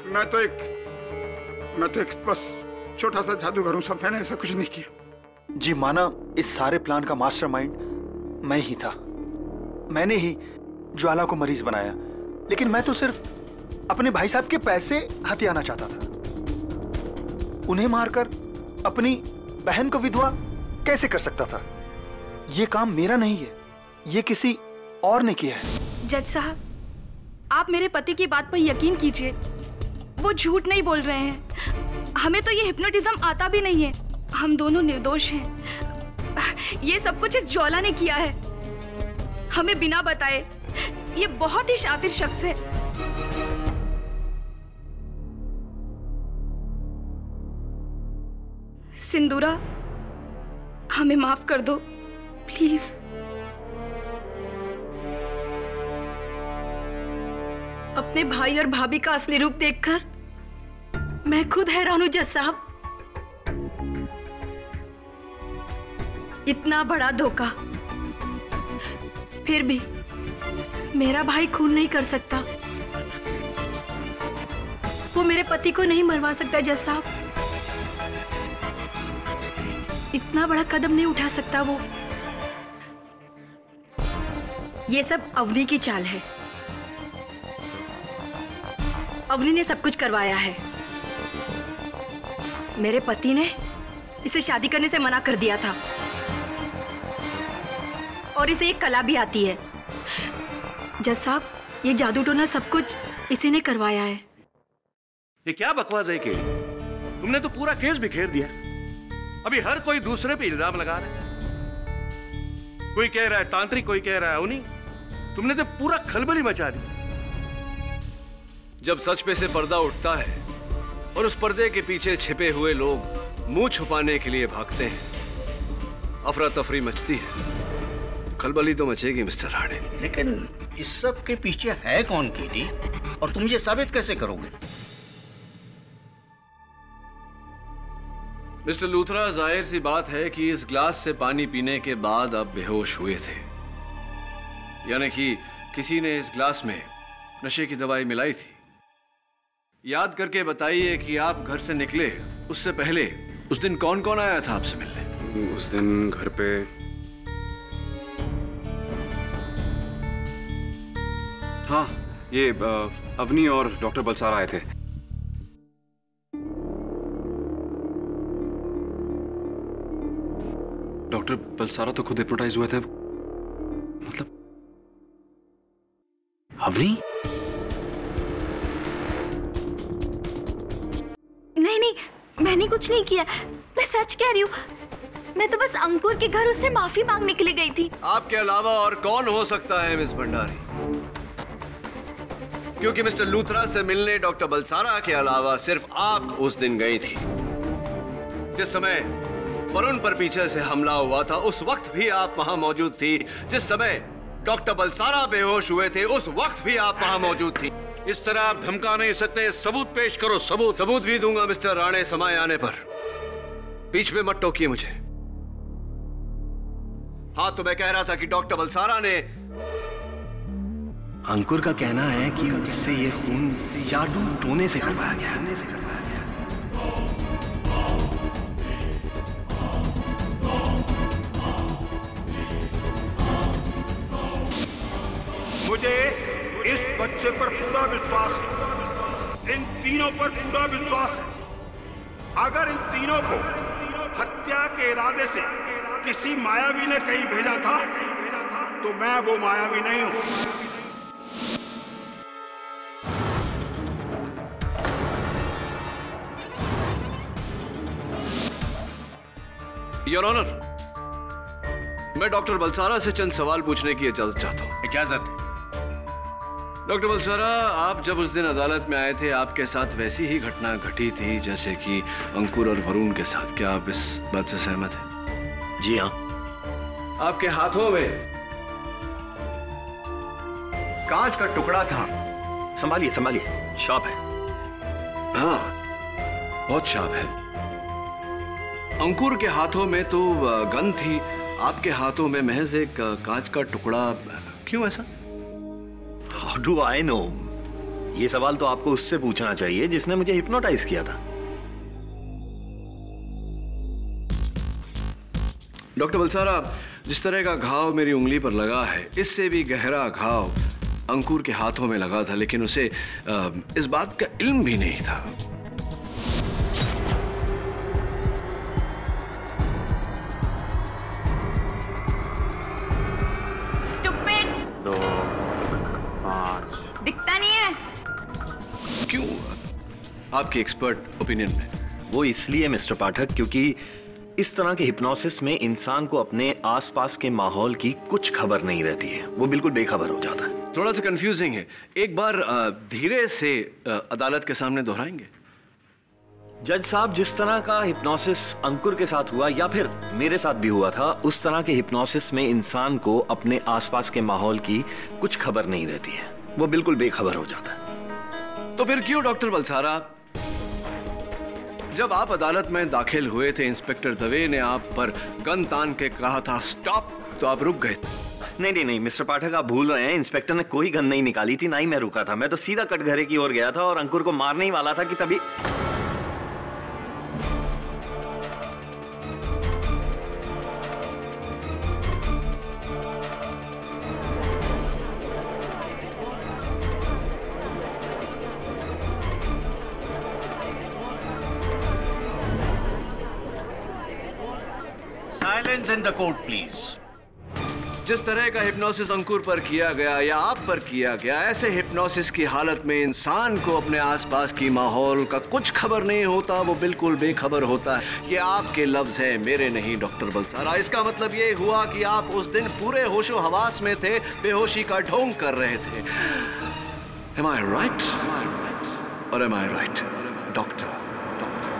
मैं तो एक बस छोटा सा जादूगर हूँ, सब। मैंने ऐसा कुछ नहीं किया। जी माना, इस सारे प्लान का मास्टरमाइंड मैं ही था। मैंने ही ज्वाला को मरीज बनाया, लेकिन मैं तो सिर्फ अपने भाई साहब के पैसे हथियाना चाहता था। उन्हें मारकर अपनी बहन को विधवा कैसे कर सकता था? ये काम मेरा नहीं है, ये किसी और ने किया है। जज साहब, आप मेरे पति की बात पर यकीन कीजिए, वो झूठ नहीं बोल रहे हैं। हमें तो ये हिप्नोटिज्म आता भी नहीं है। हम दोनों निर्दोष हैं। ये सब कुछ इस ज्वाला ने किया है, हमें बिना बताए। ये बहुत ही शातिर शख्स है। सिंदूरा, हमें माफ कर दो प्लीज। अपने भाई और भाभी का असली रूप देखकर मैं खुद हैरान हूं जज साहब। इतना बड़ा धोखा, फिर भी मेरा भाई खून नहीं कर सकता। वो मेरे पति को नहीं मरवा सकता जज साहब। इतना बड़ा कदम नहीं उठा सकता वो। ये सब अवनी की चाल है। अवनी ने सब कुछ करवाया है। मेरे पति ने इसे शादी करने से मना कर दिया था, और इसे एक कला भी आती है। जज साहब, ये जादू टोना सब कुछ इसी ने करवाया है। ये क्या बकवास है केली? तुमने तो पूरा केस बिखेर दिया। अभी हर कोई दूसरे पे इल्जाम लगा रहा है। कोई कह रहा है तांत्रिक, कोई कह रहा है अवनी। तुमने तो पूरा खलबली मचा दी। जब सच पे से पर्दा उठता है और उस पर्दे के पीछे छिपे हुए लोग मुंह छुपाने के लिए भागते हैं, अफरा तफरी मचती है। खलबली तो मचेगी मिस्टर राणे। लेकिन इस सब के पीछे है कौन केडी, और तुम ये साबित कैसे करोगे? मिस्टर लूथरा, जाहिर सी बात है कि इस ग्लास से पानी पीने के बाद आप बेहोश हुए थे, यानी कि किसी ने इस ग्लास में नशे की दवाई मिलाई थी। याद करके बताइए कि आप घर से निकले उससे पहले उस दिन कौन कौन आया था आपसे मिलने? उस दिन घर पे हाँ, ये अवनी और डॉक्टर बलसारा आए थे। डॉक्टर बलसारा तो खुद हिप्नोटाइज हुए थे। मतलब अवनी? नहीं, मैंने कुछ नहीं किया। मैं सच कह रही हूँ। मैं तो बस अंकुर के घर उससे माफी मांगने के लिए गई थी। आपके अलावा और कौन हो सकता है मिस भंडारी? क्योंकि मिस्टर लूथरा से मिलने डॉक्टर बलसारा के अलावा सिर्फ आप उस दिन गई थी। जिस समय वरुण पर पीछे से हमला हुआ था, उस वक्त भी आप वहां मौजूद थी। जिस समय डॉक्टर बलसारा बेहोश हुए थे, उस वक्त भी आप वहां मौजूद थी। इस तरह आप धमका नहीं सकते। सबूत पेश करो। सबूत भी दूंगा मिस्टर राणे, समय आने पर। बीच में मत टोकिए मुझे। हाँ, तो मैं कह रहा था कि डॉक्टर बलसारा ने अंकुर का कहना है कि उससे ये खून जादू टोने से करवाया गया। मुझे इस बच्चे पर पूरा विश्वास है, इन तीनों पर पूरा विश्वास है। अगर इन तीनों को हत्या के इरादे से किसी मायावी ने कहीं भेजा था, तो मैं वो मायावी नहीं हूं। योर ऑनर, मैं डॉक्टर बलसारा से चंद सवाल पूछने की इजाजत चाहता हूं। इजाजत। डॉक्टर बलसारा, आप जब उस दिन अदालत में आए थे, आपके साथ वैसी ही घटना घटी थी जैसे कि अंकुर और वरुण के साथ। क्या आप इस बात से सहमत हैं? जी हाँ। आपके हाथों में कांच का टुकड़ा था। संभालिए, शॉप है। हाँ, बहुत शार्प है। अंकुर के हाथों में तो गन थी, आपके हाथों में महज एक कांच का टुकड़ा। क्यों ऐसा? How do I know? ये सवाल तो आपको उससे पूछना चाहिए जिसने मुझे हिप्नोटाइज किया था। डॉक्टर बलसारा, जिस तरह का घाव मेरी उंगली पर लगा है, इससे भी गहरा घाव अंकुर के हाथों में लगा था, लेकिन उसे इस बात का इल्म भी नहीं था। Stupid! 2, 5। दिखता नहीं है? क्यों? आपके एक्सपर्ट ओपिनियन में? वो इसलिए मिस्टर पाठक क्योंकि इस तरह के हिप्नोसिस में इंसान को अपने आसपास के माहौल की कुछ खबर नहीं रहती है, वो बिल्कुल बेखबर हो जाता है। थोड़ा सा कंफ्यूजिंग है, एक बार धीरे से अदालत के सामने दोहराएंगे? जज साहब, जिस तरह का हिप्नोसिस अंकुर के साथ हुआ या फिर मेरे साथ भी हुआ था, उस तरह के हिप्नोसिस में इंसान को अपने आसपास के माहौल की कुछ खबर नहीं रहती है, वो बिल्कुल बेखबर हो जाता है। तो फिर क्यों डॉक्टर बलसारा, जब आप अदालत में दाखिल हुए थे, इंस्पेक्टर दवे ने आप पर गन तान के कहा था स्टॉप, तो आप रुक गए? नहीं मिस्टर पाठक, आप भूल रहे हैं। इंस्पेक्टर ने कोई गन नहीं निकाली थी, ना ही मैं रुका था। मैं तो सीधा कटघरे की ओर गया था और अंकुर को मारने ही वाला था कि तभी Silence in the court, please. जिस तरह का हिप्नोसिस अंकुर पर किया गया या आप पर किया गया, ऐसे हिप्नोसिस की हालत में इंसान को अपने आसपास की माहौल का कुछ खबर नहीं होता, वो बिल्कुल बेखबर होता है। ये आपके लफ्ज हैं, मेरे नहीं डॉक्टर बलसारा। इसका मतलब ये हुआ कि आप उस दिन पूरे होशो हवास में थे, बेहोशी का ढोंग कर रहे थे। Am I right? Or am I right, doctor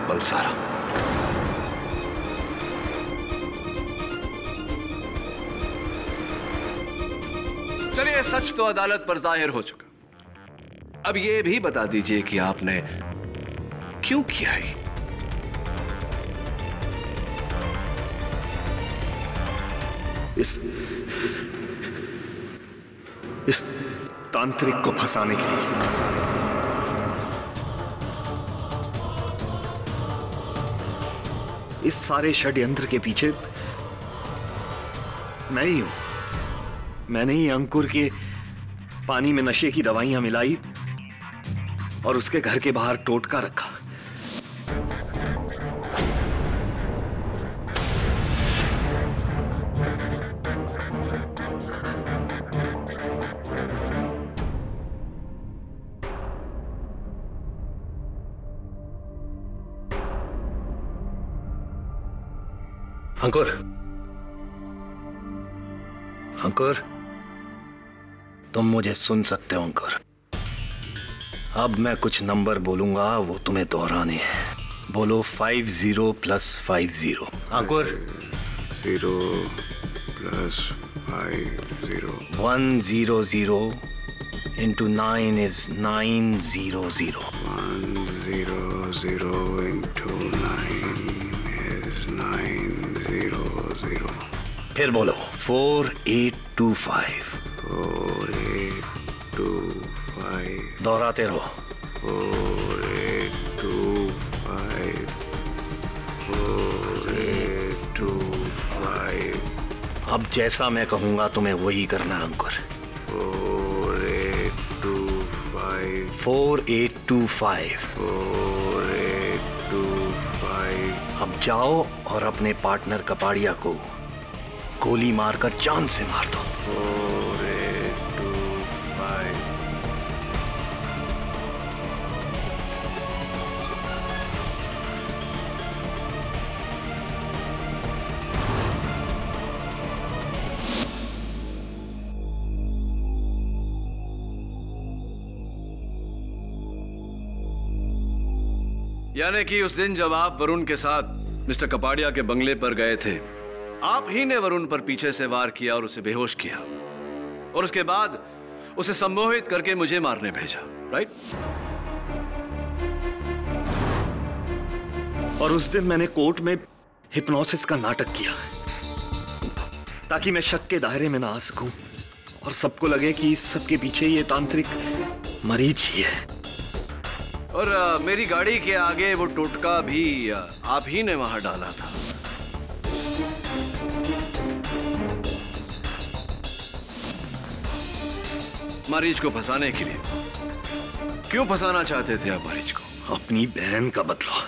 Balsara? चलिए, सच तो अदालत पर जाहिर हो चुका। अब ये भी बता दीजिए कि आपने क्यों किया है? इस तांत्रिक को फंसाने के लिए। इस सारे षड्यंत्र के पीछे मैं ही हूं। मैंने ही अंकुर के पानी में नशे की दवाइयां मिलाई और उसके घर के बाहर टोटका रखा। अंकुर, तुम मुझे सुन सकते हो अंकुर? अब मैं कुछ नंबर बोलूंगा, वो तुम्हें दोहराने हैं। बोलो 50 + 50। अंकुर 0 + 50। 100 into 9 is 900। 100 into 9 is 900। फिर बोलो 4825। 4825। दोहराते रहो। 4825। 4825। अब जैसा मैं कहूंगा तुम्हें वही करना है अंकुर। 4825। 4825। 4825। अब जाओ और अपने पार्टनर कपाड़िया को गोली मारकर जान से मार दो। 4825। यानी कि उस दिन जब आप वरुण के साथ मिस्टर कपाड़िया के बंगले पर गए थे, आप ही ने वरुण पर पीछे से वार किया और उसे बेहोश किया, और उसके बाद उसे सम्मोहित करके मुझे मारने भेजा, राइट? और उस दिन मैंने कोर्ट में हिप्नोसिस का नाटक किया ताकि मैं शक के दायरे में ना आ सकूं और सबको लगे कि इस सब के पीछे ये तांत्रिक मरीज ही है। और मेरी गाड़ी के आगे वो टोटका भी आप ही ने वहां डाला था। मरीज को फंसाने के लिए। क्यों फंसाना चाहते थे आप मरीज को? अपनी बहन का बदला।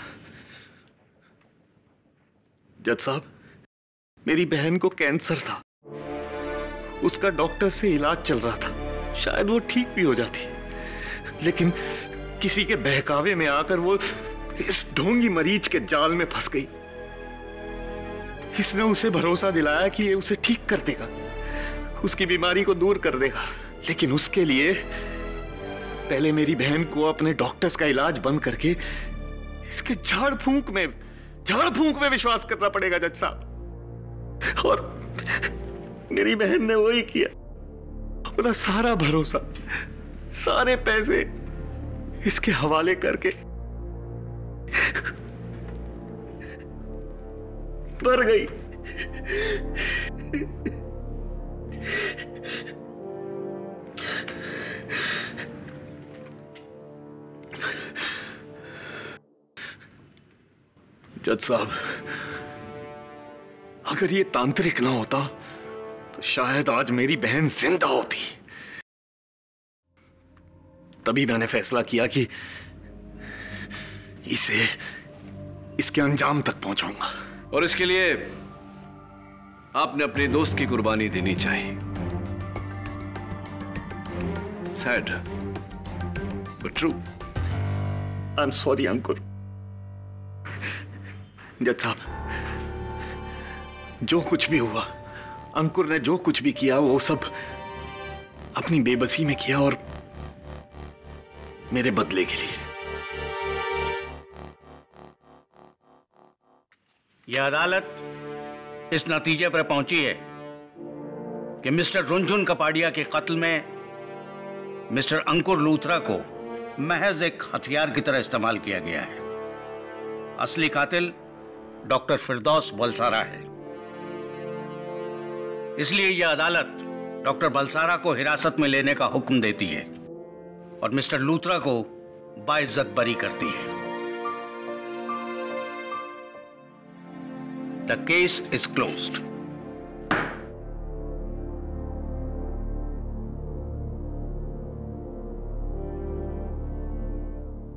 जज साहब, मेरी बहन को कैंसर था, उसका डॉक्टर से इलाज चल रहा था, शायद वो ठीक भी हो जाती, लेकिन किसी के बहकावे में आकर वो इस ढोंगी मरीज के जाल में फंस गई। इसने उसे भरोसा दिलाया कि ये उसे ठीक कर देगा, उसकी बीमारी को दूर कर देगा, लेकिन उसके लिए पहले मेरी बहन को अपने डॉक्टर्स का इलाज बंद करके इसके झाड़ फूंक में विश्वास करना पड़ेगा जज साहब। और मेरी बहन ने वही किया, अपना सारा भरोसा, सारे पैसे इसके हवाले करके मर गई। जज साहब, अगर ये तांत्रिक ना होता तो शायद आज मेरी बहन जिंदा होती। तभी मैंने फैसला किया कि इसे इसके अंजाम तक पहुंचाऊंगा। और इसके लिए आपने अपने दोस्त की कुर्बानी देनी चाहिए। Sad but true. I am sorry Ankur. जज साहब, जो कुछ भी हुआ, अंकुर ने जो कुछ भी किया वो सब अपनी बेबसी में किया और मेरे बदले के लिए। यह अदालत इस नतीजे पर पहुंची है कि मिस्टर रुनझुन कपाड़िया के कत्ल में मिस्टर अंकुर लूथरा को महज एक हथियार की तरह इस्तेमाल किया गया है। असली कातिल डॉक्टर फिरदौस बलसारा है। इसलिए यह अदालत डॉक्टर बलसारा को हिरासत में लेने का हुक्म देती है और मिस्टर लूथरा को बाइज्जत बरी करती है। The case is closed.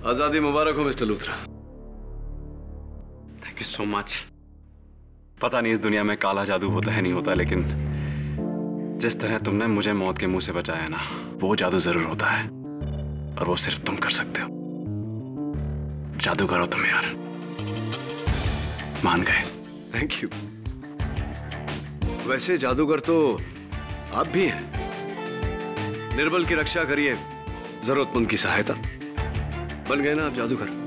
आजादी मुबारक हो mister Luthra. Thank you so much. पता नहीं इस दुनिया में काला जादू होता है नहीं होता, लेकिन जिस तरह तुमने मुझे मौत के मुंह से बचाया ना, वो जादू जरूर होता है और वो सिर्फ तुम कर सकते हो। जादू करो तुम यार। मान गए। Thank you. वैसे जादूगर तो आप भी हैं। निर्बल की रक्षा करिए, जरूरतमंद की सहायता। बन गए ना आप जादूगर।